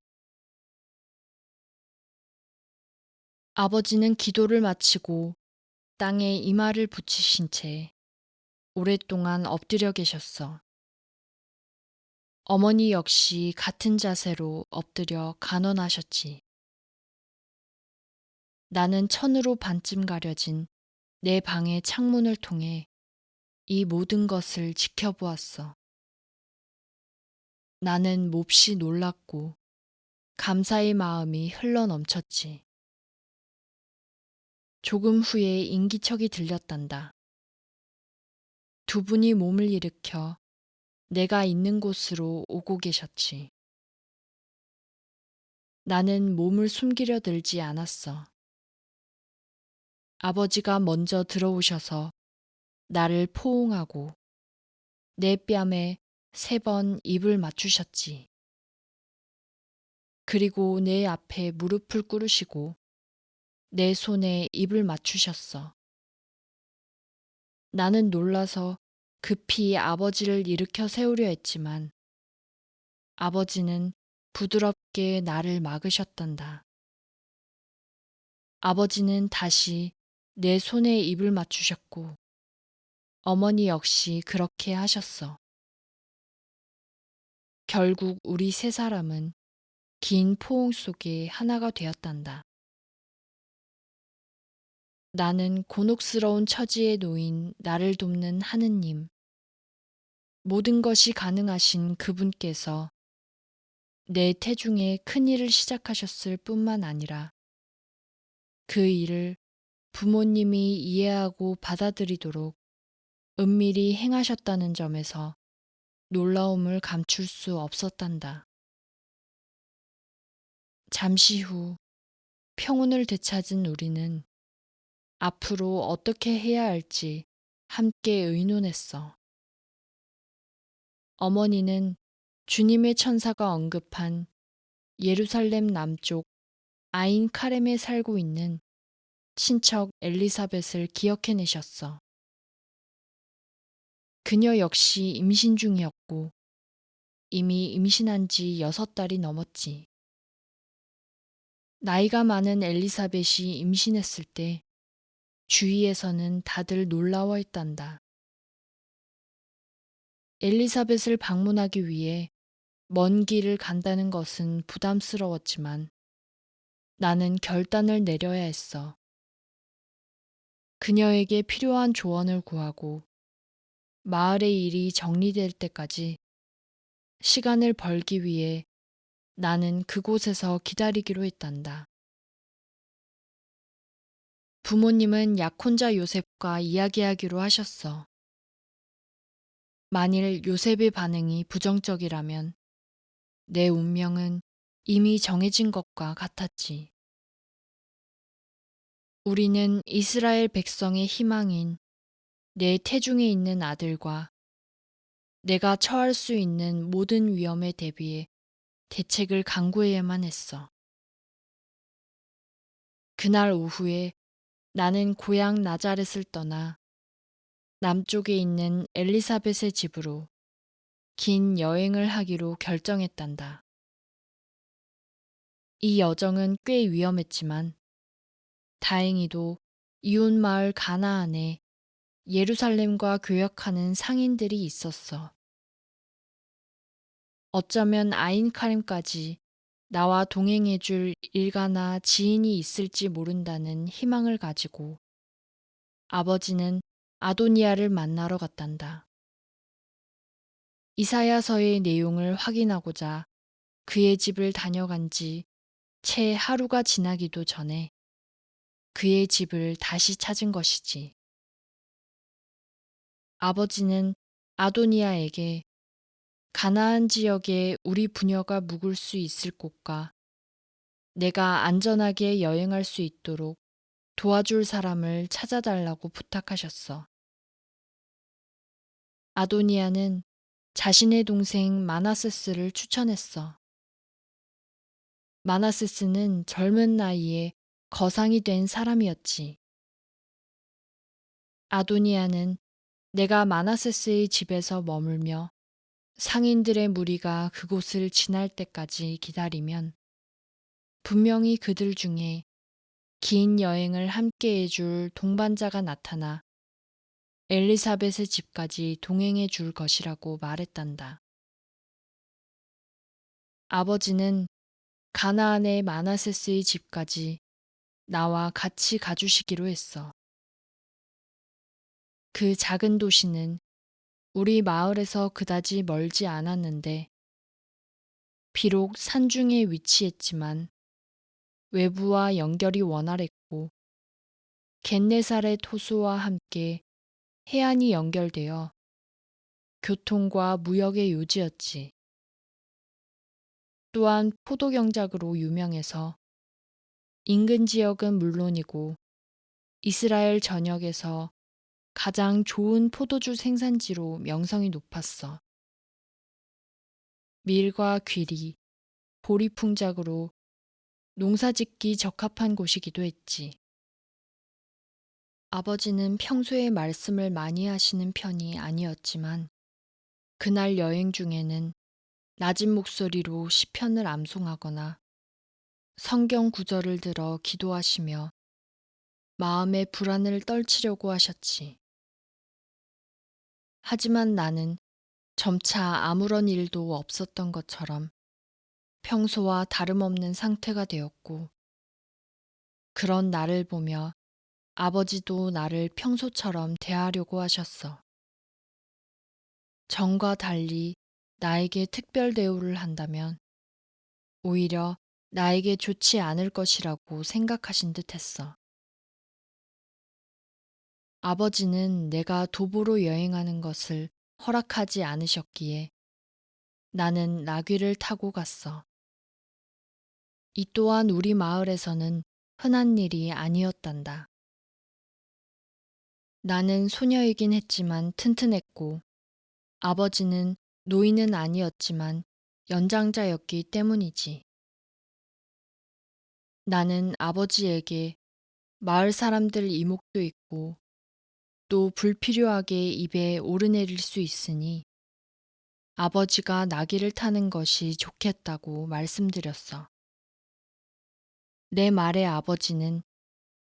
아버지는 기도를 마치고 땅에 이마를 붙이신 채 오랫동안 엎드려 계셨어. 어머니 역시 같은 자세로 엎드려 간언하셨지. 나는 천으로 반쯤 가려진 내 방의 창문을 통해 이 모든 것을 지켜보았어. 나는 몹시 놀랐고 감사의 마음이 흘러 넘쳤지. 조금 후에 인기척이 들렸단다. 두 분이 몸을 일으켜 내가 있는 곳으로 오고 계셨지. 나는 몸을 숨기려 들지 않았어. 아버지가 먼저 들어오셔서 나를 포옹하고 내 뺨에 3번 입을 맞추셨지. 그리고 내 앞에 무릎을 꿇으시고 내 손에 입을 맞추셨어. 나는 놀라서 급히 아버지를 일으켜 세우려 했지만 아버지는 부드럽게 나를 막으셨단다. 아버지는 다시 내 손에 입을 맞추셨고 어머니 역시 그렇게 하셨어. 결국 우리 3사람은 긴 포옹 속에 하나가 되었단다. 나는 곤혹스러운 처지에 놓인 나를 돕는 하느님, 모든 것이 가능하신 그분께서 내 태중에 큰 일을 시작하셨을 뿐만 아니라 그 일을 부모님이 이해하고 받아들이도록 은밀히 행하셨다는 점에서 놀라움을 감출 수 없었단다. 잠시 후 평온을 되찾은 우리는 앞으로 어떻게 해야 할지 함께 의논했어. 어머니는 주님의 천사가 언급한 예루살렘 남쪽 아인 카렘에 살고 있는 친척 엘리사벳을 기억해내셨어. 그녀 역시 임신 중이었고 이미 임신한 지 6달이 넘었지. 나이가 많은 엘리사벳이 임신했을 때 주위에서는 다들 놀라워했단다. 엘리사벳을 방문하기 위해 먼 길을 간다는 것은 부담스러웠지만 나는 결단을 내려야 했어. 그녀에게 필요한 조언을 구하고 마을의 일이 정리될 때까지 시간을 벌기 위해 나는 그곳에서 기다리기로 했단다. 부모님은 약혼자 요셉과 이야기하기로 하셨어. 만일 요셉의 반응이 부정적이라면 내 운명은 이미 정해진 것과 같았지. 우리는 이스라엘 백성의 희망인 내 태중에 있는 아들과 내가 처할 수 있는 모든 위험에 대비해 대책을 강구해야만 했어. 그날 오후에 나는 고향 나자렛을 떠나 남쪽에 있는 엘리사벳의 집으로 긴 여행을 하기로 결정했단다. 이 여정은 꽤 위험했지만 다행히도 이웃 마을 가나안에 예루살렘과 교역하는 상인들이 있었어. 어쩌면 아인카림까지 나와 동행해줄 일가나 지인이 있을지 모른다는 희망을 가지고 아버지는 아도니아를 만나러 갔단다. 이사야서의 내용을 확인하고자 그의 집을 다녀간 지 채 하루가 지나기도 전에 그의 집을 다시 찾은 것이지. 아버지는 아도니아에게 가나안 지역에 우리 부녀가 묵을 수 있을 곳과 내가 안전하게 여행할 수 있도록 도와줄 사람을 찾아달라고 부탁하셨어. 아도니아는 자신의 동생 마나세스를 추천했어. 마나세스는 젊은 나이에 거상이 된 사람이었지. 아도니아는 내가 마나세스의 집에서 머물며 상인들의 무리가 그곳을 지날 때까지 기다리면 분명히 그들 중에 긴 여행을 함께 해줄 동반자가 나타나 엘리사벳의 집까지 동행해 줄 것이라고 말했단다. 아버지는 가나안의 마나세스의 집까지 나와 같이 가주시기로 했어. 그 작은 도시는 우리 마을에서 그다지 멀지 않았는데 비록 산중에 위치했지만 외부와 연결이 원활했고 겟네사렛 호수와 함께 해안이 연결되어 교통과 무역의 요지였지. 또한 포도 경작으로 유명해서 인근 지역은 물론이고 이스라엘 전역에서 가장 좋은 포도주 생산지로 명성이 높았어. 밀과 귀리, 보리 풍작으로 농사짓기 적합한 곳이기도 했지. 아버지는 평소에 말씀을 많이 하시는 편이 아니었지만 그날 여행 중에는 낮은 목소리로 시편을 암송하거나 성경 구절을 들어 기도하시며 마음의 불안을 떨치려고 하셨지. 하지만 나는 점차 아무런 일도 없었던 것처럼 평소와 다름없는 상태가 되었고, 그런 나를 보며 아버지도 나를 평소처럼 대하려고 하셨어. 전과 달리 나에게 특별 대우를 한다면 오히려 나에게 좋지 않을 것이라고 생각하신 듯 했어. 아버지는 내가 도보로 여행하는 것을 허락하지 않으셨기에 나는 나귀를 타고 갔어. 이 또한 우리 마을에서는 흔한 일이 아니었단다. 나는 소녀이긴 했지만 튼튼했고 아버지는 노인은 아니었지만 연장자였기 때문이지. 나는 아버지에게 마을 사람들 이목도 있고 또 불필요하게 입에 오르내릴 수 있으니 아버지가 나귀를 타는 것이 좋겠다고 말씀드렸어. 내 말에 아버지는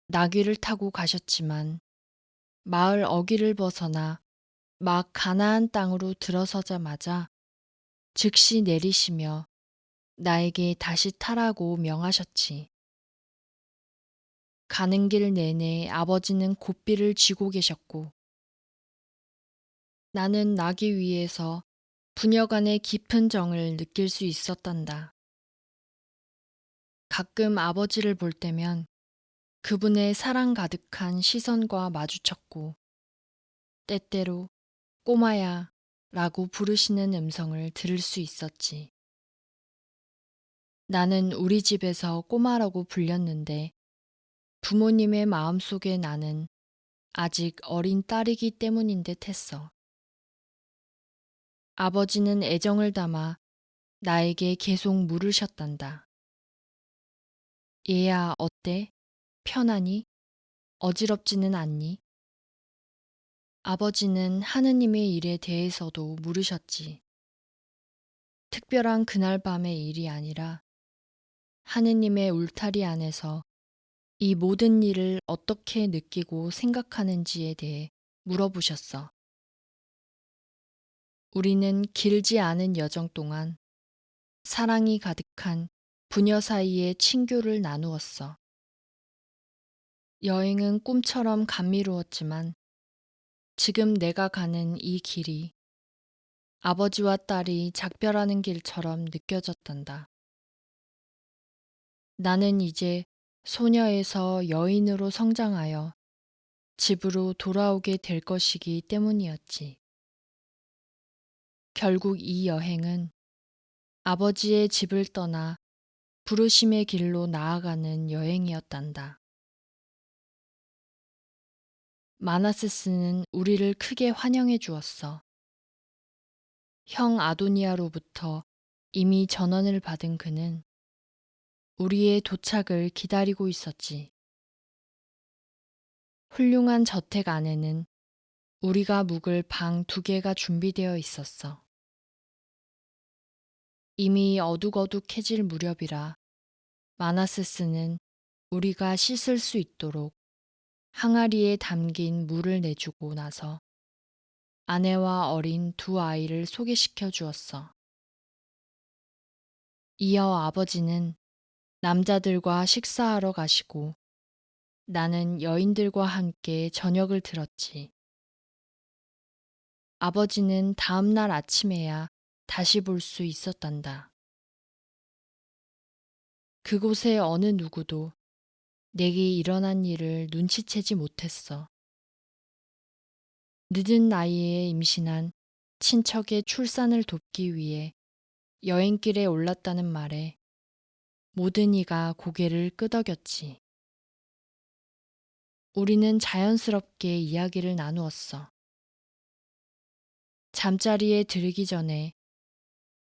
나귀를 타고 가셨지만 마을 어귀를 벗어나 막 가나안 땅으로 들어서자마자 즉시 내리시며 나에게 다시 타라고 명하셨지. 가는 길 내내 아버지는 고삐를 쥐고 계셨고 나는 나귀 위에서 부녀간의 깊은 정을 느낄 수 있었단다. 가끔 아버지를 볼 때면 그분의 사랑 가득한 시선과 마주쳤고 때때로 꼬마야 라고 부르시는 음성을 들을 수 있었지. 나는 우리 집에서 꼬마라고 불렸는데 부모님의 마음속에 나는 아직 어린 딸이기 때문인 듯 했어. 아버지는 애정을 담아 나에게 계속 물으셨단다. 얘야, 어때? 편하니? 어지럽지는 않니? 아버지는 하느님의 일에 대해서도 물으셨지. 특별한 그날 밤의 일이 아니라 하느님의 울타리 안에서 이 모든 일을 어떻게 느끼고 생각하는지에 대해 물어보셨어. 우리는 길지 않은 여정 동안 사랑이 가득한 부녀 사이의 친교를 나누었어. 여행은 꿈처럼 감미로웠지만 지금 내가 가는 이 길이 아버지와 딸이 작별하는 길처럼 느껴졌단다. 나는 이제 소녀에서 여인으로 성장하여 집으로 돌아오게 될 것이기 때문이었지. 결국 이 여행은 아버지의 집을 떠나 부르심의 길로 나아가는 여행이었단다. 마나세스는 우리를 크게 환영해 주었어. 형 아도니아로부터 이미 전언을 받은 그는 우리의 도착을 기다리고 있었지. 훌륭한 저택 안에는 우리가 묵을 방 2개가 준비되어 있었어. 이미 어둑어둑해질 무렵이라 마나세스는 우리가 씻을 수 있도록 항아리에 담긴 물을 내주고 나서 아내와 어린 2아이를 소개시켜 주었어. 이어 아버지는 남자들과 식사하러 가시고 나는 여인들과 함께 저녁을 들었지. 아버지는 다음 날 아침에야 다시 볼 수 있었단다. 그곳의 어느 누구도 내게 일어난 일을 눈치채지 못했어. 늦은 나이에 임신한 친척의 출산을 돕기 위해 여행길에 올랐다는 말에 모든 이가 고개를 끄덕였지. 우리는 자연스럽게 이야기를 나누었어. 잠자리에 들기 전에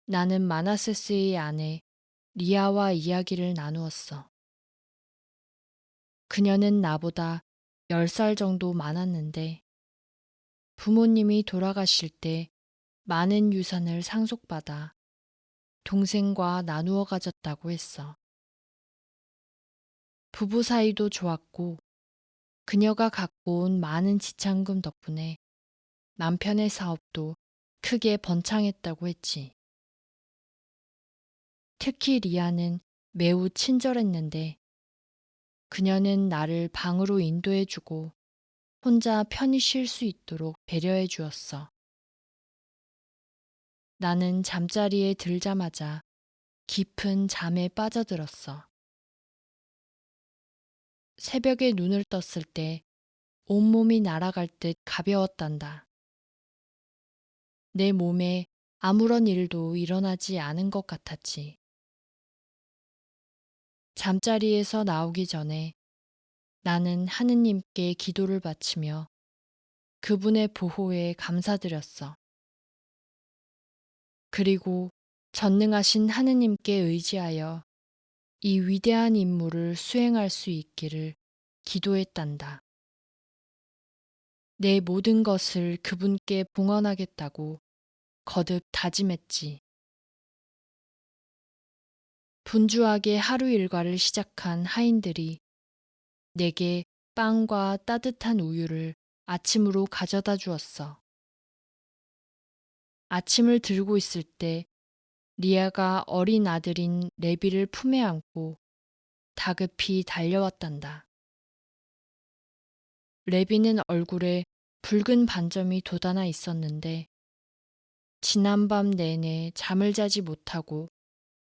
나는 마나세스의 아내 리아와 이야기를 나누었어. 그녀는 나보다 10살 정도 많았는데 부모님이 돌아가실 때 많은 유산을 상속받아 동생과 나누어 가졌다고 했어. 부부 사이도 좋았고 그녀가 갖고 온 많은 지참금 덕분에 남편의 사업도 크게 번창했다고 했지. 특히 리아는 매우 친절했는데 그녀는 나를 방으로 인도해주고 혼자 편히 쉴 수 있도록 배려해 주었어. 나는 잠자리에 들자마자 깊은 잠에 빠져들었어. 새벽에 눈을 떴을 때 온몸이 날아갈 듯 가벼웠단다. 내 몸에 아무런 일도 일어나지 않은 것 같았지. 잠자리에서 나오기 전에 나는 하느님께 기도를 바치며 그분의 보호에 감사드렸어. 그리고 전능하신 하느님께 의지하여 이 위대한 임무를 수행할 수 있기를 기도했단다. 내 모든 것을 그분께 봉헌하겠다고 거듭 다짐했지. 분주하게 하루 일과를 시작한 하인들이 내게 빵과 따뜻한 우유를 아침으로 가져다 주었어. 아침을 들고 있을 때 리아가 어린 아들인 레비를 품에 안고 다급히 달려왔단다. 레비는 얼굴에 붉은 반점이 돋아나 있었는데 지난밤 내내 잠을 자지 못하고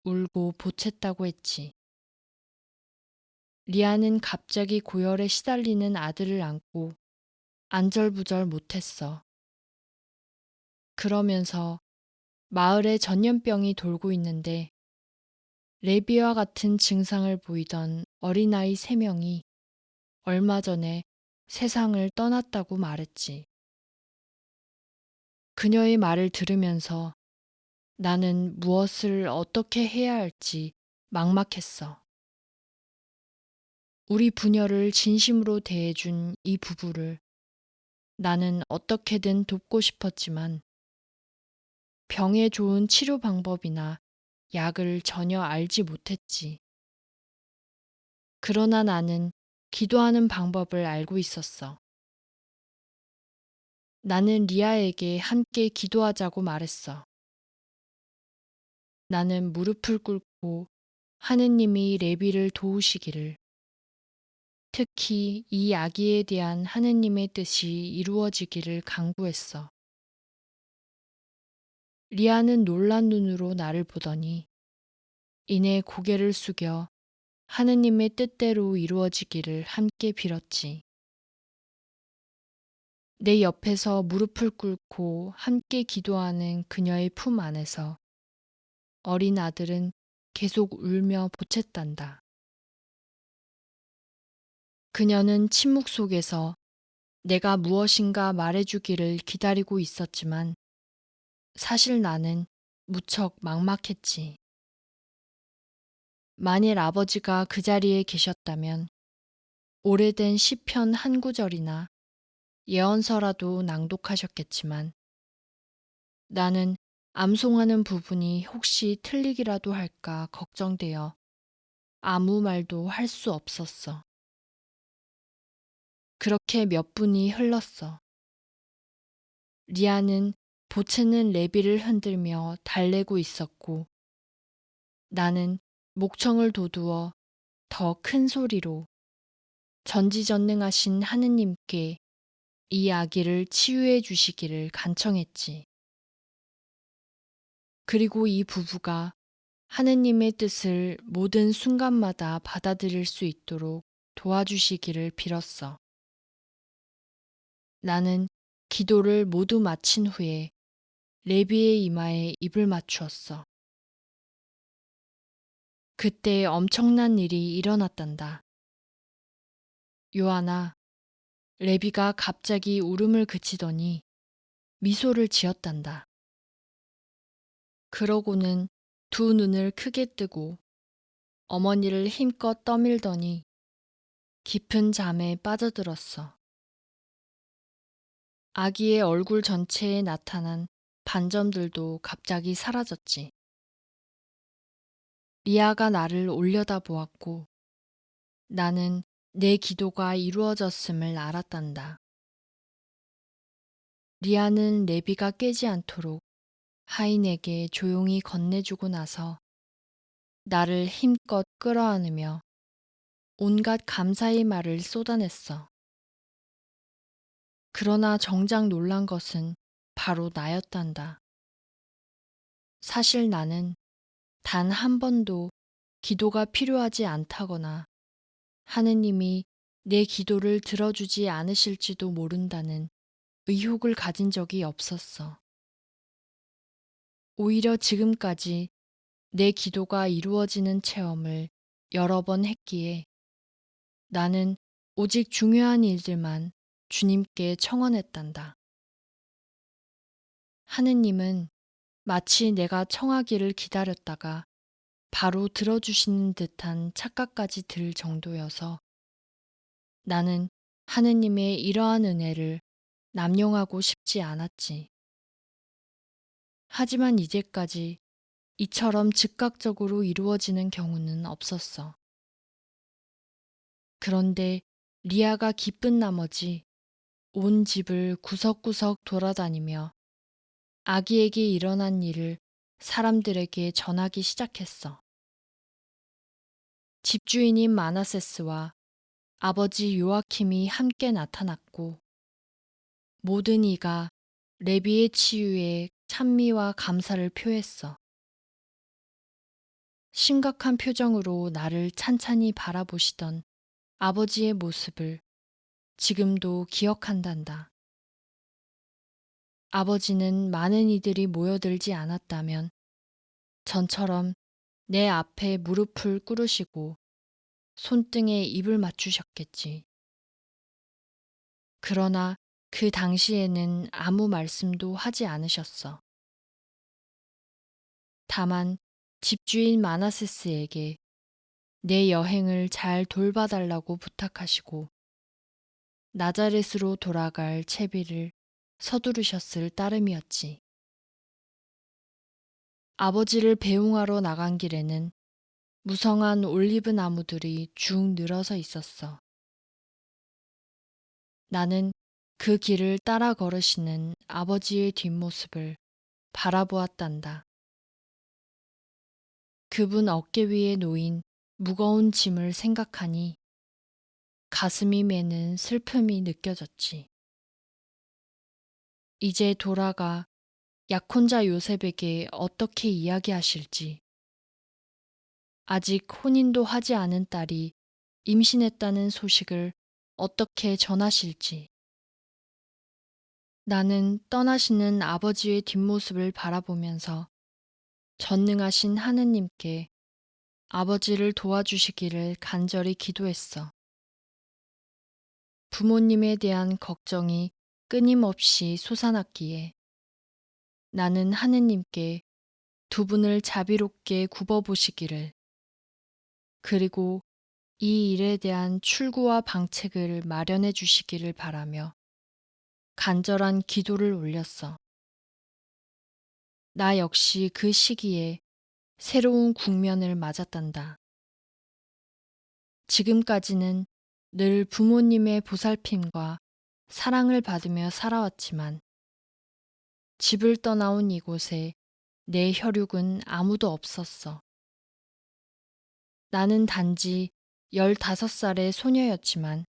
울고 보챘다고 했지. 리아는 갑자기 고열에 시달리는 아들을 안고 안절부절 못했어. 그러면서 마을에 전염병이 돌고 있는데 레비와 같은 증상을 보이던 어린아이 3명이 얼마 전에 세상을 떠났다고 말했지. 그녀의 말을 들으면서 나는 무엇을 어떻게 해야 할지 막막했어. 우리 부녀를 진심으로 대해준 이 부부를 나는 어떻게든 돕고 싶었지만 병에 좋은 치료 방법이나 약을 전혀 알지 못했지. 그러나 나는 기도하는 방법을 알고 있었어. 나는 리아에게 함께 기도하자고 말했어. 나는 무릎을 꿇고 하느님이 레비를 도우시기를, 특히 이 아기에 대한 하느님의 뜻이 이루어지기를 간구했어. 리아는 놀란 눈으로 나를 보더니 이내 고개를 숙여 하느님의 뜻대로 이루어지기를 함께 빌었지. 내 옆에서 무릎을 꿇고 함께 기도하는 그녀의 품 안에서 어린 아들은 계속 울며 보챘단다. 그녀는 침묵 속에서 내가 무엇인가 말해주기를 기다리고 있었지만 사실 나는 무척 막막했지. 만일 아버지가 그 자리에 계셨다면 오래된 시편 한 구절이나 예언서라도 낭독하셨겠지만 나는 암송하는 부분이 혹시 틀리기라도 할까 걱정되어 아무 말도 할 수 없었어. 그렇게 몇 분이 흘렀어. 리아는 보채는 레비를 흔들며 달래고 있었고 나는 목청을 돋우어 더 큰 소리로 전지전능하신 하느님께 이 아기를 치유해 주시기를 간청했지. 그리고 이 부부가 하느님의 뜻을 모든 순간마다 받아들일 수 있도록 도와주시기를 빌었어. 나는 기도를 모두 마친 후에 레비의 이마에 입을 맞추었어. 그때 엄청난 일이 일어났단다. 요하나, 레비가 갑자기 울음을 그치더니 미소를 지었단다. 그러고는 두 눈을 크게 뜨고 어머니를 힘껏 떠밀더니 깊은 잠에 빠져들었어. 아기의 얼굴 전체에 나타난 반점들도 갑자기 사라졌지. 리아가 나를 올려다보았고 나는 내 기도가 이루어졌음을 알았단다. 리아는 레비가 깨지 않도록 하인에게 조용히 건네주고 나서 나를 힘껏 끌어안으며 온갖 감사의 말을 쏟아냈어. 그러나 정작 놀란 것은 바로 나였단다. 사실 나는 단 한 번도 기도가 필요하지 않다거나 하느님이 내 기도를 들어주지 않으실지도 모른다는 의혹을 가진 적이 없었어. 오히려 지금까지 내 기도가 이루어지는 체험을 여러 번 했기에 나는 오직 중요한 일들만 주님께 청원했단다. 하느님은 마치 내가 청하기를 기다렸다가 바로 들어주시는 듯한 착각까지 들 정도여서 나는 하느님의 이러한 은혜를 남용하고 싶지 않았지. 하지만 이제까지 이처럼 즉각적으로 이루어지는 경우는 없었어. 그런데 리아가 기쁜 나머지 온 집을 구석구석 돌아다니며 아기에게 일어난 일을 사람들에게 전하기 시작했어. 집주인인 마나세스와 아버지 요아킴이 함께 나타났고 모든 이가 레비의 치유에 찬미와 감사를 표했어. 심각한 표정으로 나를 찬찬히 바라보시던 아버지의 모습을 지금도 기억한단다. 아버지는 많은 이들이 모여들지 않았다면 전처럼 내 앞에 무릎을 꿇으시고 손등에 입을 맞추셨겠지. 그러나 그 당시에는 아무 말씀도 하지 않으셨어. 다만 집주인 마나세스에게 내 여행을 잘 돌봐달라고 부탁하시고 나자렛으로 돌아갈 채비를 서두르셨을 따름이었지. 아버지를 배웅하러 나간 길에는 무성한 올리브 나무들이 쭉 늘어서 있었어. 나는 그 길을 따라 걸으시는 아버지의 뒷모습을 바라보았단다. 그분 어깨 위에 놓인 무거운 짐을 생각하니 가슴이 메는 슬픔이 느껴졌지. 이제 돌아가 약혼자 요셉에게 어떻게 이야기하실지, 아직 혼인도 하지 않은 딸이 임신했다는 소식을 어떻게 전하실지, 나는 떠나시는 아버지의 뒷모습을 바라보면서 전능하신 하느님께 아버지를 도와주시기를 간절히 기도했어. 부모님에 대한 걱정이 끊임없이 솟아났기에 나는 하느님께 두 분을 자비롭게 굽어보시기를, 그리고 이 일에 대한 출구와 방책을 마련해 주시기를 바라며 간절한 기도를 올렸어. 나 역시 그 시기에 새로운 국면을 맞았단다. 지금까지는 늘 부모님의 보살핌과 사랑을 받으며 살아왔지만 집을 떠나온 이곳에 내 혈육은 아무도 없었어. 나는 단지 15살의 소녀였지만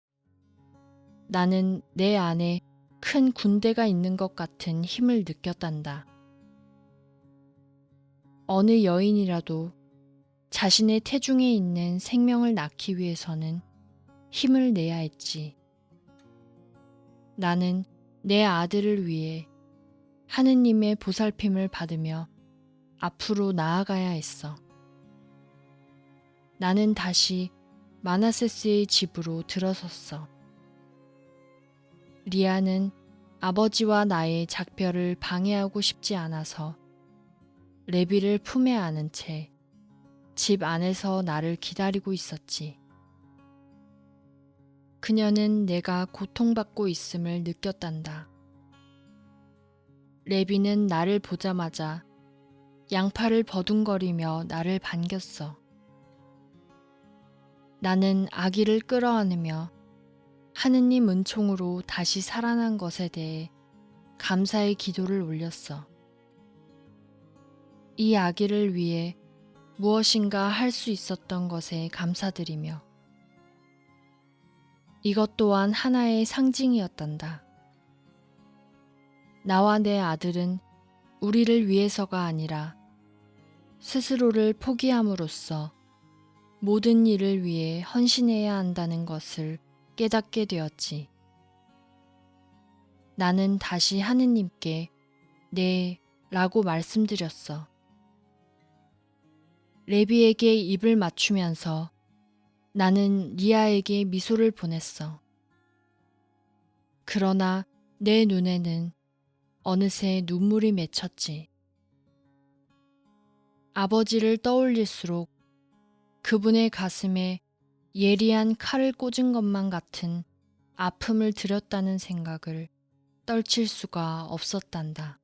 나는 내 안에 큰 군대가 있는 것 같은 힘을 느꼈단다. 어느 여인이라도 자신의 태중에 있는 생명을 낳기 위해서는 힘을 내야 했지. 나는 내 아들을 위해 하느님의 보살핌을 받으며 앞으로 나아가야 했어. 나는 다시 마나세스의 집으로 들어섰어. 리아는 아버지와 나의 작별을 방해하고 싶지 않아서 레비를 품에 안은 채 집 안에서 나를 기다리고 있었지. 그녀는 내가 고통받고 있음을 느꼈단다. 레비는 나를 보자마자 양팔을 버둥거리며 나를 반겼어. 나는 아기를 끌어안으며 하느님 은총으로 다시 살아난 것에 대해 감사의 기도를 올렸어. 이 아기를 위해 무엇인가 할 수 있었던 것에 감사드리며 이것 또한 하나의 상징이었단다. 나와 내 아들은 우리를 위해서가 아니라 스스로를 포기함으로써 모든 일을 위해 헌신해야 한다는 것을 깨닫게 되었지. 나는 다시 하느님께 네 라고 말씀드렸어. 레비에게 입을 맞추면서 나는 리아에게 미소를 보냈어. 그러나 내 눈에는 어느새 눈물이 맺혔지. 아버지를 떠올릴수록 그분의 가슴에 예리한 칼을 꽂은 것만 같은 아픔을 들였다는 생각을 떨칠 수가 없었단다.